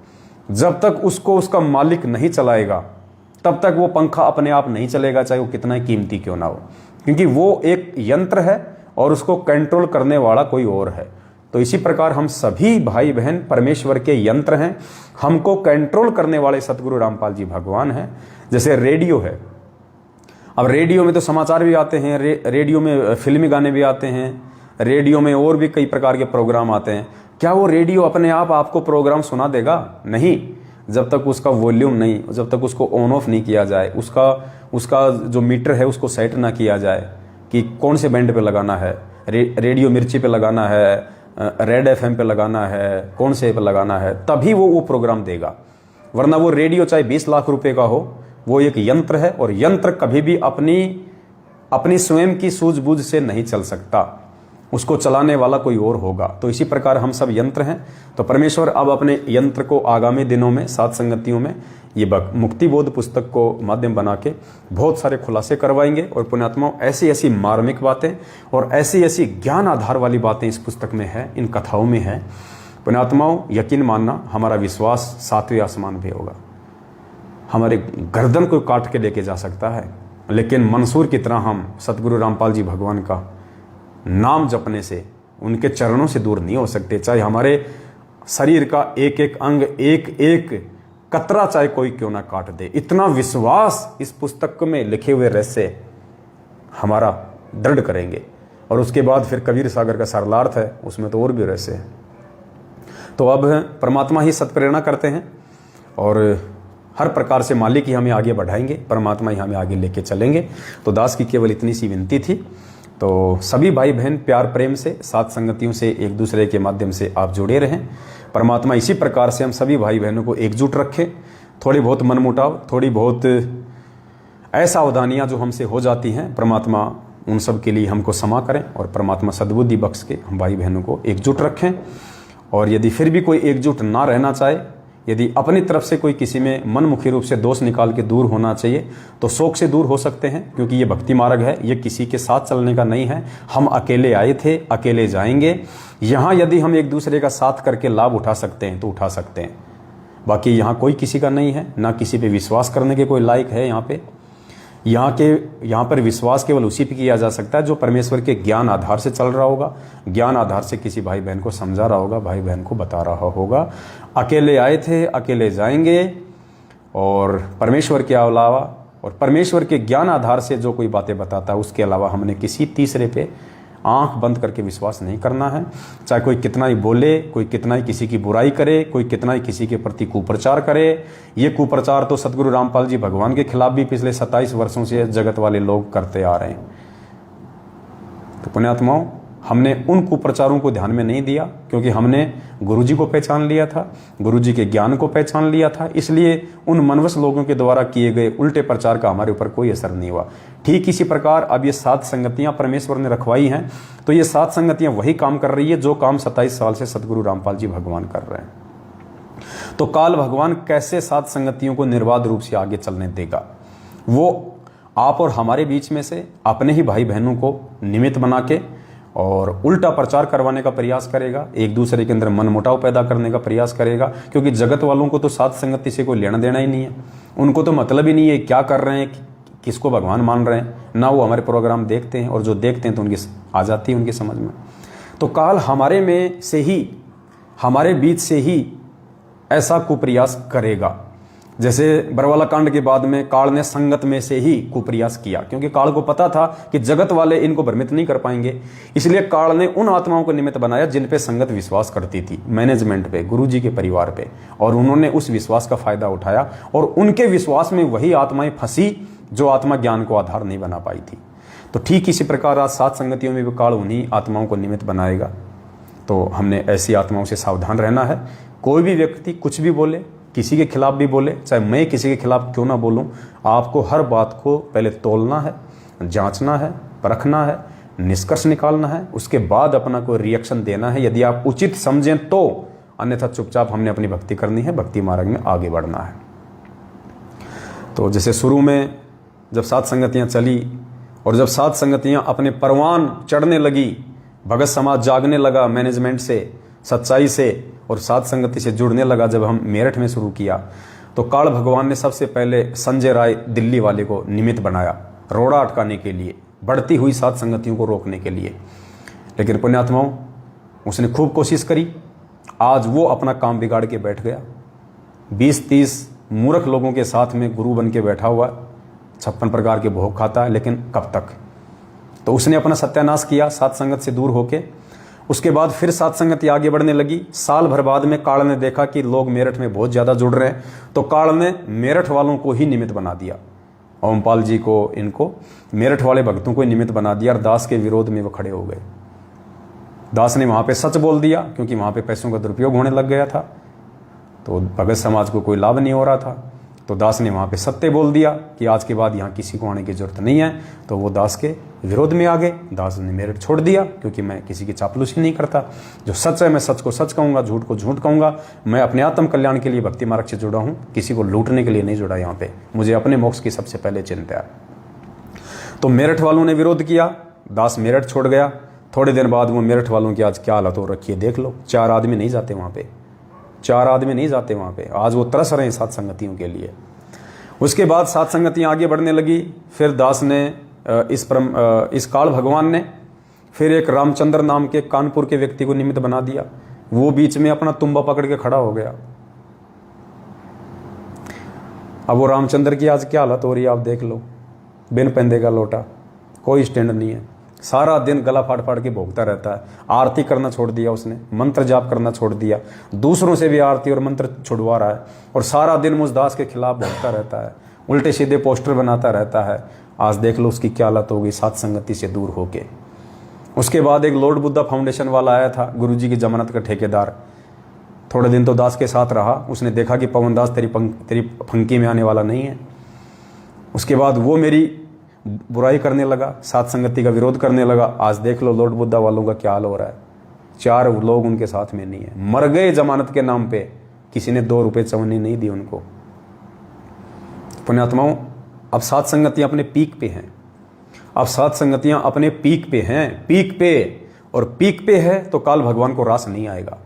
जब तक उसको उसका मालिक नहीं चलाएगा तब तक वो पंखा अपने आप नहीं चलेगा, चाहे वो कितना ही कीमती क्यों ना हो, क्योंकि वो एक यंत्र है और उसको कंट्रोल करने वाला कोई और है। तो इसी प्रकार हम सभी भाई बहन परमेश्वर के यंत्र हैं, हमको कंट्रोल करने वाले सतगुरु रामपाल जी भगवान हैं। जैसे रेडियो है, अब रेडियो में तो समाचार भी आते हैं, रेडियो में फिल्मी गाने भी आते हैं, रेडियो में और भी कई प्रकार के प्रोग्राम आते हैं। क्या वो रेडियो अपने आप आपको प्रोग्राम सुना देगा? नहीं, जब तक उसका वॉल्यूम नहीं, जब तक उसको ऑन ऑफ नहीं किया जाए, उसका जो मीटर है उसको सेट ना किया जाए कि कौन से बैंड पे लगाना है, रेडियो मिर्ची पे लगाना है, रेड एफएम पे लगाना है, कौन से पे लगाना है, तभी वो प्रोग्राम देगा। वरना वो रेडियो चाहे 20 लाख रुपए का हो, वो एक यंत्र है, और यंत्र कभी भी अपनी स्वयं की सूझबूझ से नहीं चल सकता, उसको चलाने वाला कोई और होगा। तो इसी प्रकार हम सब यंत्र हैं। तो परमेश्वर अब अपने यंत्र को आगामी दिनों में सात संगतियों में ये मुक्ति बोध पुस्तक को माध्यम बना के बहुत सारे खुलासे करवाएंगे। और पुण्यात्माओं, ऐसी ऐसी मार्मिक बातें और ऐसी ऐसी ज्ञान आधार वाली बातें इस पुस्तक में है, इन कथाओं में है। पुण्यात्माओं, यकीन मानना, हमारा विश्वास 7वें आसमान पे होगा। हमारे गर्दन को काट के लेके जा सकता है, लेकिन मंसूर की तरह हम सतगुरु रामपाल जी भगवान का नाम जपने से, उनके चरणों से दूर नहीं हो सकते। चाहे हमारे शरीर का एक एक अंग, एक एक कतरा चाहे कोई क्यों ना काट दे, इतना विश्वास इस पुस्तक में लिखे हुए रहस्य हमारा दृढ़ करेंगे। और उसके बाद फिर कबीर सागर का सरलार्थ है, उसमें तो और भी रहस्य है। तो अब परमात्मा ही सत्प्रेरणा करते हैं और हर प्रकार से मालिक ही हमें आगे बढ़ाएंगे, परमात्मा ही हमें आगे लेके चलेंगे। तो दास की केवल इतनी सी विनती थी। तो सभी भाई बहन प्यार प्रेम से सात संगतियों से एक दूसरे के माध्यम से आप जुड़े रहें। परमात्मा इसी प्रकार से हम सभी भाई बहनों को एकजुट रखें। थोड़ी बहुत मनमुटाव, थोड़ी बहुत असावधानियां जो हमसे हो जाती हैं, परमात्मा उन सब के लिए हमको क्षमा करें और परमात्मा सद्बुद्धि बख्श के हम भाई बहनों को एकजुट रखें। और यदि फिर भी कोई एकजुट ना रहना चाहे, यदि अपनी तरफ से कोई किसी में मनमुखी रूप से दोष निकाल के दूर होना चाहिए, तो शोक से दूर हो सकते हैं, क्योंकि ये भक्ति मार्ग है, ये किसी के साथ चलने का नहीं है। हम अकेले आए थे, अकेले जाएंगे। यहाँ यदि हम एक दूसरे का साथ करके लाभ उठा सकते हैं तो उठा सकते हैं, बाकी यहाँ कोई किसी का नहीं है, ना किसी पे विश्वास करने के कोई लायक है। यहाँ पर विश्वास केवल उसी पे किया जा सकता है जो परमेश्वर के ज्ञान आधार से चल रहा होगा, ज्ञान आधार से किसी भाई बहन को समझा रहा होगा, भाई बहन को बता रहा होगा। अकेले आए थे, अकेले जाएंगे। और परमेश्वर के अलावा और परमेश्वर के ज्ञान आधार से जो कोई बातें बताता है, उसके अलावा हमने किसी तीसरे पे आंख बंद करके विश्वास नहीं करना है। चाहे कोई कितना ही बोले, कोई कितना ही किसी की बुराई करे, कोई कितना ही किसी के प्रति कुप्रचार करे। ये कुप्रचार तो सतगुरु रामपाल जी भगवान के खिलाफ भी पिछले 27 वर्षों से जगत वाले लोग करते आ रहे हैं। तो पुण्यात्माओं, हमने उन कुप्रचारों को ध्यान में नहीं दिया, क्योंकि हमने गुरुजी को पहचान लिया था, गुरुजी के ज्ञान को पहचान लिया था। इसलिए उन मनवश लोगों के द्वारा किए गए उल्टे प्रचार का हमारे ऊपर कोई असर नहीं हुआ। ठीक इसी प्रकार अब ये 7 संगतियां परमेश्वर ने रखवाई हैं, तो ये 7 संगतियां वही काम कर रही है जो काम 27 साल से सतगुरु रामपाल जी भगवान कर रहे हैं। तो काल भगवान कैसे 7 संगतियों को निर्बाध रूप से आगे चलने देगा? वो आप और हमारे बीच में से अपने ही भाई बहनों को निमित्त बना के और उल्टा प्रचार करवाने का प्रयास करेगा, एक दूसरे के अंदर मनमुटाव पैदा करने का प्रयास करेगा। क्योंकि जगत वालों को तो 7 संगति से कोई लेना देना ही नहीं है, उनको तो मतलब ही नहीं है क्या कर रहे हैं, किसको भगवान मान रहे हैं। ना वो हमारे प्रोग्राम देखते हैं, और जो देखते हैं तो उनकी आ जाती है उनकी समझ में। तो काल हमारे में से ही, हमारे बीच से ही ऐसा कुप्रयास करेगा। जैसे बरवाला कांड के बाद में काल ने संगत में से ही कुप्रयास किया, क्योंकि काल को पता था कि जगत वाले इनको भ्रमित नहीं कर पाएंगे। इसलिए काल ने उन आत्माओं को निमित्त बनाया जिन पे संगत विश्वास करती थी, मैनेजमेंट पे, गुरुजी के परिवार पे, और उन्होंने उस विश्वास का फायदा उठाया, और उनके विश्वास में वही आत्माएं फंसी जो आत्मा ज्ञान को आधार नहीं बना पाई थी। तो ठीक इसी प्रकार आज 7 संगतियों में भी काल उन्हीं आत्माओं को निमित्त बनाएगा। तो हमने ऐसी आत्माओं से सावधान रहना है। कोई भी व्यक्ति कुछ भी बोले, किसी के खिलाफ भी बोले, चाहे मैं किसी के खिलाफ क्यों ना बोलूं, आपको हर बात को पहले तोलना है, जांचना है, परखना है, निष्कर्ष निकालना है, उसके बाद अपना कोई रिएक्शन देना है यदि आप उचित समझें तो, अन्यथा चुपचाप हमने अपनी भक्ति करनी है, भक्ति मार्ग में आगे बढ़ना है। तो जैसे शुरू में जब 7 संगतियां चली और जब 7 संगतियां अपने परवान चढ़ने लगी, भगत समाज जागने लगा मैनेजमेंट से, सच्चाई से, और 7 संगति से जुड़ने लगा। जब हम मेरठ में शुरू किया तो काल भगवान ने सबसे पहले संजय राय दिल्ली वाले को निमित्त बनाया, रोड़ा अटकाने के लिए, बढ़ती हुई 7 संगतियों को रोकने के लिए। लेकिन पुण्यात्माओं, उसने खूब कोशिश करी, आज वो अपना काम बिगाड़ के बैठ गया। 20-30 मूर्ख लोगों के साथ में गुरु बन के बैठा हुआ, 56 प्रकार के भोग खाता है, लेकिन कब तक। तो उसने अपना सत्यानाश किया 7 संगत से दूर होके। उसके बाद फिर 7 संगति आगे बढ़ने लगी। साल भर बाद में काल ने देखा कि लोग मेरठ में बहुत ज़्यादा जुड़ रहे हैं, तो काल ने मेरठ वालों को ही निमित्त बना दिया, ओमपाल जी को, इनको मेरठ वाले भक्तों को निमित्त बना दिया, और दास के विरोध में वो खड़े हो गए। दास ने वहाँ पे सच बोल दिया, क्योंकि वहाँ पे पैसों का दुरुपयोग होने लग गया था, तो भगत समाज को कोई लाभ नहीं हो रहा था। तो दास ने वहाँ पे सत्य बोल दिया कि आज के बाद यहाँ किसी को आने की जरूरत नहीं है। तो वो दास के विरोध में आ गए। दास ने मेरठ छोड़ दिया, क्योंकि मैं किसी की चापलूसी नहीं करता। जो सच है मैं सच को सच कहूँगा, झूठ को झूठ कहूँगा। मैं अपने आत्म कल्याण के लिए भक्ति मार्ग से जुड़ा हूँ, किसी को लूटने के लिए नहीं जुड़ा। यहाँ पे मुझे अपने मोक्ष की सबसे पहले चिंता है। तो मेरठ वालों ने विरोध किया, दास मेरठ छोड़ गया। थोड़े दिन बाद वो मेरठ वालों की आज क्या हालत हो रखी है देख लो। 4 आदमी नहीं जाते वहाँ पे, 4 आदमी नहीं जाते वहाँ पे। आज वो तरस रहे हैं 7 संगतियों के लिए। उसके बाद 7 संगतियाँ आगे बढ़ने लगी। फिर दास ने इस काल भगवान ने फिर एक रामचंद्र नाम के कानपुर के व्यक्ति को निमित्त बना दिया। वो बीच में अपना तुम्बा पकड़ के खड़ा हो गया। अब वो रामचंद्र की आज क्या हालत हो रही है आप देख लो। बिन पंदे का लोटा, कोई स्टैंड नहीं है, सारा दिन गला फाड़ फाड़ के भोगता रहता है। आरती करना छोड़ दिया उसने, मंत्र जाप करना छोड़ दिया, दूसरों से भी आरती और मंत्र छुड़वा रहा है, और सारा दिन मुझ दास के खिलाफ भोगता रहता है, उल्टे सीधे पोस्टर बनाता रहता है। आज देख लो उसकी क्या हालत होगी 7 संगति से दूर होके। उसके बाद एक लॉर्ड बुद्धा फाउंडेशन वाला आया था, गुरुजी की जमानत का ठेकेदार। थोड़े दिन तो दास के साथ रहा। उसने देखा कि पवन दास तेरी फंकी में आने वाला नहीं है। उसके बाद वो मेरी बुराई करने लगा, 7 संगति का विरोध करने लगा। आज देख लो लॉर्ड बुद्धा वालों का क्या हाल हो रहा है। 4 लोग उनके साथ में नहीं है, मर गए जमानत के नाम पे। किसी ने 2 रुपए चवन्नी नहीं दी उनको। पुण्यात्माओं, अब 7 संगतियां अपने पीक पे हैं। अब 7 संगतियां अपने पीक पे हैं, पीक पे। और पीक पे है तो काल भगवान को रास नहीं आएगा।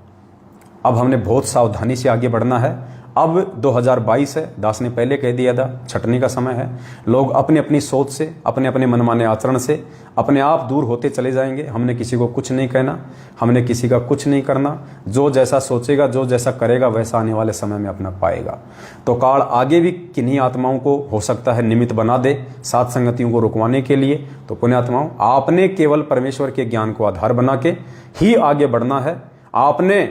अब हमने बहुत सावधानी से आगे बढ़ना है। अब 2022 है, दास ने पहले कह दिया था छटनी का समय है। लोग अपनी अपनी सोच से, अपने अपने मनमाने आचरण से अपने आप दूर होते चले जाएंगे। हमने किसी को कुछ नहीं कहना, हमने किसी का कुछ नहीं करना। जो जैसा सोचेगा, जो जैसा करेगा, वैसा आने वाले समय में अपना पाएगा। तो काल आगे भी किन्हीं आत्माओं को हो सकता है निमित्त बना दे सात संगतियों को रुकवाने के लिए। तो पुण्यात्माओं, आपने केवल परमेश्वर के ज्ञान को आधार बना के ही आगे बढ़ना है। आपने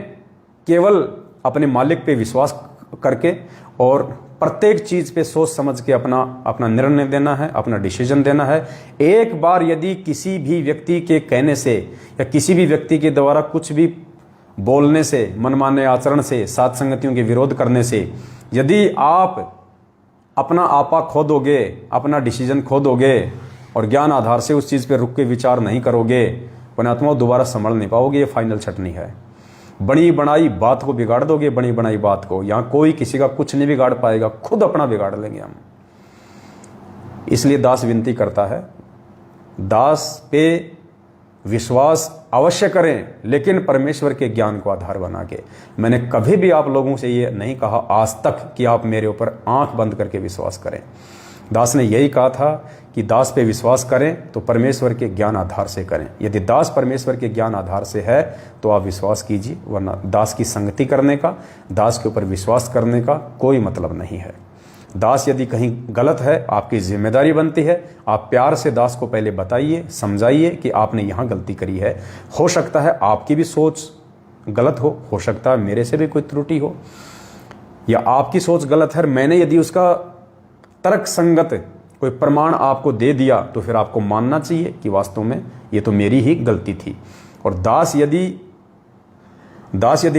केवल अपने मालिक पे विश्वास करके और प्रत्येक चीज पे सोच समझ के अपना निर्णय देना है, अपना डिसीजन देना है। एक बार यदि किसी भी व्यक्ति के कहने से या किसी भी व्यक्ति के द्वारा कुछ भी बोलने से, मनमाने आचरण से, सात संगतियों के विरोध करने से यदि आप अपना आपा खो दोगे, अपना डिसीजन खो दोगे और ज्ञान आधार से उस चीज पे रुक के विचार नहीं करोगे, पुण्यात्मा दोबारा संभल नहीं पाओगे। ये फाइनल छटनी है। बनी बनाई बात को बिगाड़ दोगे, बनी बनाई बात को। यहां कोई किसी का कुछ नहीं बिगाड़ पाएगा, खुद अपना बिगाड़ लेंगे हम। इसलिए दास विनती करता है, दास पे विश्वास अवश्य करें, लेकिन परमेश्वर के ज्ञान को आधार बना के। मैंने कभी भी आप लोगों से ये नहीं कहा आज तक कि आप मेरे ऊपर आंख बंद करके विश्वास करें। दास ने यही कहा था कि दास पे विश्वास करें तो परमेश्वर के ज्ञान आधार से करें। यदि दास परमेश्वर के ज्ञान आधार से है तो आप विश्वास कीजिए, वरना दास की संगति करने का, दास के ऊपर विश्वास करने का कोई मतलब नहीं है। दास यदि कहीं गलत है, आपकी जिम्मेदारी बनती है, आप प्यार से दास को पहले बताइए, समझाइए कि आपने यहाँ गलती करी है। हो सकता है आपकी भी सोच गलत हो सकता है मेरे से भी कोई त्रुटि हो, या आपकी सोच गलत है। मैंने यदि उसका तर्क संगत कोई प्रमाण आपको दे दिया तो फिर आपको मानना चाहिए कि वास्तव में ये तो मेरी ही गलती थी। और दास यदि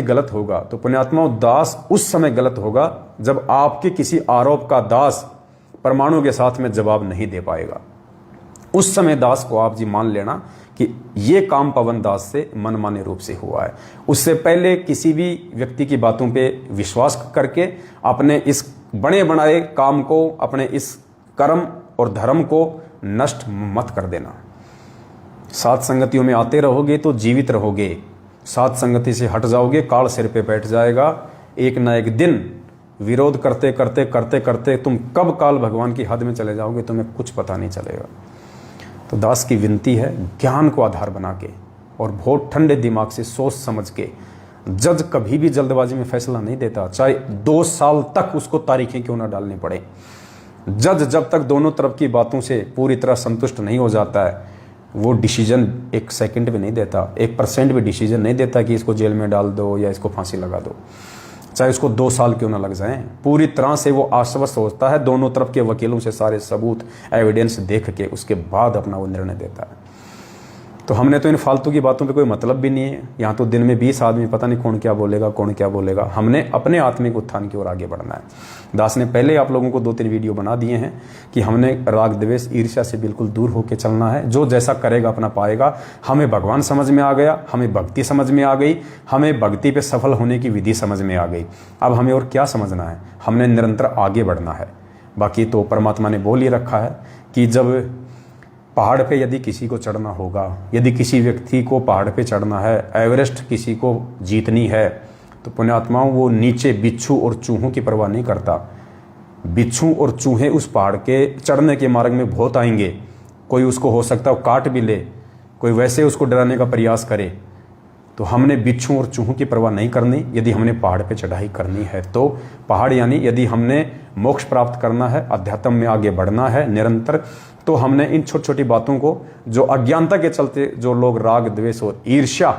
गलत होगा तो पुण्यात्माओं, दास उस समय गलत होगा जब आपके किसी आरोप का दास प्रमाणों के साथ में जवाब नहीं दे पाएगा। उस समय दास को आप जी मान लेना कि ये काम पवन दास से मनमाने रूप से हुआ है। उससे पहले किसी भी व्यक्ति की बातों पे विश्वास करके अपने इस बड़े बनाए काम को, अपने इस कर्म और धर्म को नष्ट मत कर देना। सात संगतियों में आते रहोगे तो जीवित रहोगे, सात संगति से हट जाओगे, काल सिर पे बैठ जाएगा। एक ना एक दिन विरोध करते करते करते करते तुम कब काल भगवान की हद में चले जाओगे, तुम्हें कुछ पता नहीं चलेगा। तो दास की विनती है, ज्ञान को आधार बना के और बहुत ठंडे दिमाग से सोच समझ के। जज कभी भी जल्दबाजी में फैसला नहीं देता, चाहे 2 साल तक उसको तारीखें क्यों ना डालनी पड़े। जज जब तक दोनों तरफ की बातों से पूरी तरह संतुष्ट नहीं हो जाता है, वो डिसीजन 1 सेकंड भी नहीं देता, 1% भी डिसीजन नहीं देता कि इसको जेल में डाल दो या इसको फांसी लगा दो, चाहे उसको 2 साल क्यों ना लग जाएं। पूरी तरह से वो आश्वस्त होता है, दोनों तरफ के वकीलों से सारे सबूत, एविडेंस देख के उसके बाद अपना वो निर्णय देता है। तो हमने तो इन फालतू की बातों पे कोई मतलब भी नहीं है। यहाँ तो दिन में 20 आदमी, पता नहीं कौन क्या बोलेगा। हमने अपने आत्मिक उत्थान की ओर आगे बढ़ना है। दास ने पहले आप लोगों को 2-3 वीडियो बना दिए हैं कि हमने राग द्वेष ईर्ष्या से बिल्कुल दूर होकर चलना है। जो जैसा करेगा अपना पाएगा। हमें भगवान समझ में आ गया, हमें भक्ति समझ में आ गई, हमें भक्ति पे सफल होने की विधि समझ में आ गई। अब हमें और क्या समझना है, हमने निरंतर आगे बढ़ना है। बाकी तो परमात्मा ने बोल ही रखा है कि जब पहाड़ पे यदि किसी को चढ़ना होगा, यदि किसी व्यक्ति को पहाड़ पे चढ़ना है, एवरेस्ट किसी को जीतनी है, तो पुण्यात्माओं वो नीचे बिच्छू और चूहों की परवाह नहीं करता। बिच्छू और चूहे उस पहाड़ के चढ़ने के मार्ग में बहुत आएंगे। कोई उसको हो सकता है काट भी ले, कोई वैसे उसको डराने का प्रयास करे। तो हमने बिच्छू और चूहों की परवाह नहीं करनी। यदि हमने पहाड़ पे चढ़ाई करनी है तो पहाड़ यानी यदि हमने मोक्ष प्राप्त करना है, अध्यात्म में आगे बढ़ना है निरंतर, तो हमने इन छोटी छोटी बातों को, जो अज्ञानता के चलते जो लोग राग द्वेष और ईर्ष्या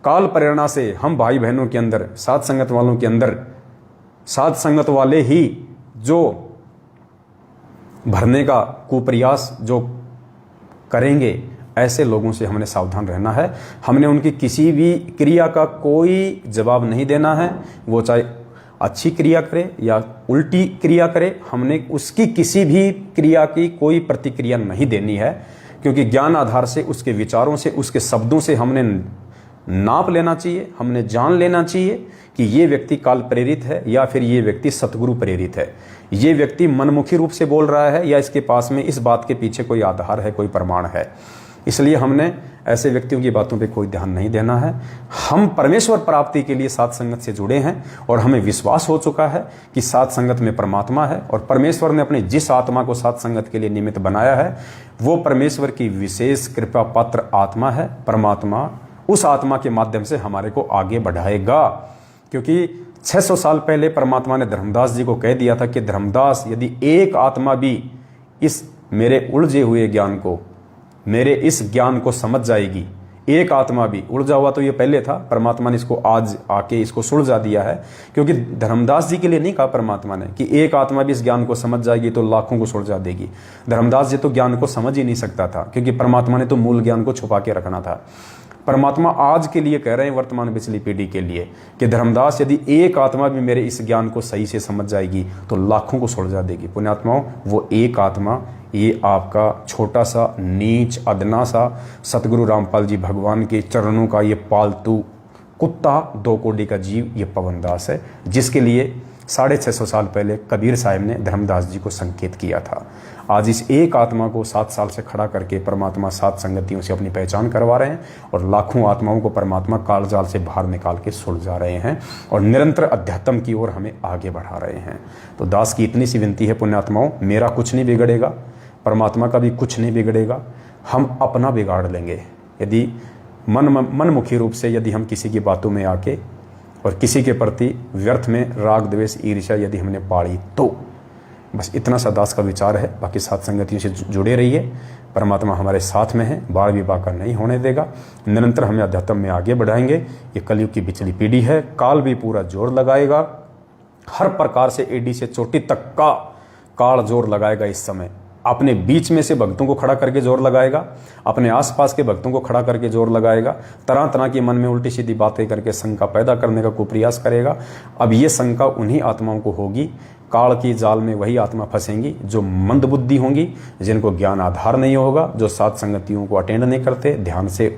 काल प्रेरणा से हम भाई बहनों के अंदर, सात संगत वालों के अंदर, सात संगत वाले ही जो भरने का कुप्रयास जो करेंगे, ऐसे लोगों से हमने सावधान रहना है। हमने उनकी किसी भी क्रिया का कोई जवाब नहीं देना है, वो चाहे अच्छी क्रिया करे या उल्टी क्रिया करे, हमने उसकी किसी भी क्रिया की कोई प्रतिक्रिया नहीं देनी है। क्योंकि ज्ञान आधार से, उसके विचारों से, उसके शब्दों से हमने नाप लेना चाहिए, हमने जान लेना चाहिए कि ये व्यक्ति काल प्रेरित है या फिर ये व्यक्ति सतगुरु प्रेरित है। ये व्यक्ति मनमुखी रूप से बोल रहा है या इसके पास में इस बात के पीछे कोई आधार है, कोई प्रमाण है। इसलिए हमने ऐसे व्यक्तियों की बातों पे कोई ध्यान नहीं देना है। हम परमेश्वर प्राप्ति के लिए साथ संगत से जुड़े हैं और हमें विश्वास हो चुका है कि साथ संगत में परमात्मा है, और परमेश्वर ने अपनी जिस आत्मा को साथ संगत के लिए निमित्त बनाया है वो परमेश्वर की विशेष कृपा पात्र आत्मा है। परमात्मा उस आत्मा के माध्यम से हमारे को आगे बढ़ाएगा, क्योंकि 600 साल पहले परमात्मा ने धर्मदास जी को कह दिया था कि धर्मदास, यदि एक आत्मा भी इस मेरे उलझे हुए ज्ञान को, मेरे इस ज्ञान को समझ जाएगी, एक आत्मा भी, उलझा हुआ तो ये पहले था, परमात्मा ने इसको आज आके इसको सुलझा दिया है, क्योंकि धर्मदास जी के लिए नहीं कहा परमात्मा ने कि एक आत्मा भी इस ज्ञान को समझ जाएगी तो लाखों को सुलझा देगी। धर्मदास जी तो ज्ञान को समझ ही नहीं सकता था, क्योंकि परमात्मा ने तो मूल ज्ञान को छुपा के रखना था। परमात्मा आज के लिए कह रहे हैं, वर्तमान पिछली पीढ़ी के लिए, कि धर्मदास, यदि एक आत्मा भी मेरे इस ज्ञान को सही से समझ जाएगी तो लाखों को सुलझा देगी। पुण्यात्माओं, वो एक आत्मा, ये आपका छोटा सा नीच अदना सा सतगुरु रामपाल जी भगवान के चरणों का ये पालतू कुत्ता, 2 कोड़ी का जीव, ये पवनदास है, जिसके लिए 650 साल पहले कबीर साहब ने धर्मदास जी को संकेत किया था। आज इस एक आत्मा को 7 साल से खड़ा करके परमात्मा सात संगतियों से अपनी पहचान करवा रहे हैं, और लाखों आत्माओं को परमात्मा कालजाल से बाहर निकाल के सुलझा रहे हैं और निरंतर अध्यात्म की ओर हमें आगे बढ़ा रहे हैं। तो दास की इतनी सी विनती है पुण्यात्माओं, मेरा कुछ नहीं बिगड़ेगा, परमात्मा का भी कुछ नहीं बिगड़ेगा, हम अपना बिगाड़ लेंगे। यदि मनमुखी रूप से यदि हम किसी की बातों में आके और किसी के प्रति व्यर्थ में राग द्वेष ईर्ष्या यदि हमने पाड़ी, तो बस इतना सा दास का विचार है। बाकी साथ संगतियों से जुड़े रहिए, परमात्मा हमारे साथ में है, बाल विवाह का नहीं होने देगा, निरंतर हमें अध्यात्म में आगे बढ़ाएंगे। ये कलयुग की पिछली पीढ़ी है, काल भी पूरा जोर लगाएगा, हर प्रकार से एडी से चोटी तक का काल जोर लगाएगा। इस समय अपने बीच में से भक्तों को खड़ा करके जोर लगाएगा, अपने आसपास के भक्तों को खड़ा करके जोर लगाएगा, तरह तरह की मन में उल्टी सीधी बातें करके शंका पैदा करने का कुप्रयास करेगा। अब ये शंका उन्हीं आत्माओं को होगी, काल की जाल में वही आत्मा फंसेंगी जो मंद बुद्धि होंगी, जिनको ज्ञान आधार नहीं होगा, जो सात संगतियों को अटेंड नहीं करते, ध्यान से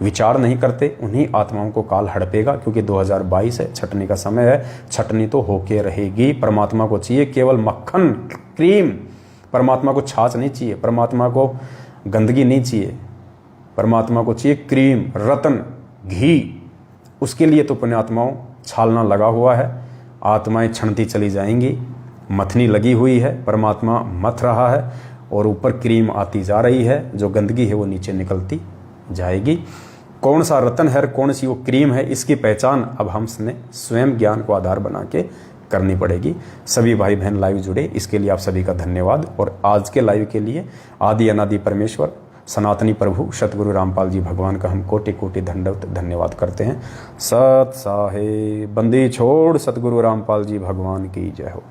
विचार नहीं करते, उन्हीं आत्माओं को काल हड़पेगा। क्योंकि 2022 है, छटनी का समय है, छटनी तो होके रहेगी। परमात्मा को चाहिए केवल मक्खन क्रीम, परमात्मा को छाछ नहीं चाहिए, परमात्मा को गंदगी नहीं चाहिए, परमात्मा को चाहिए क्रीम, रतन, घी। उसके लिए तो पुण्यात्माओं छालना लगा हुआ है, आत्माएं छनती चली जाएंगी, मथनी लगी हुई है, परमात्मा मथ रहा है और ऊपर क्रीम आती जा रही है, जो गंदगी है वो नीचे निकलती जाएगी। कौन सा रतन है, कौन सी वो क्रीम है, इसकी पहचान अब हमने स्वयं ज्ञान को आधार बना के करनी पड़ेगी। सभी भाई बहन लाइव जुड़े, इसके लिए आप सभी का धन्यवाद। और आज के लाइव के लिए आदि अनादि परमेश्वर सनातनी प्रभु सतगुरु रामपाल जी भगवान का हम कोटि कोटि दंडवत धन्यवाद करते हैं। सत साहे बंदी छोड़ सतगुरु रामपाल जी भगवान की जय हो।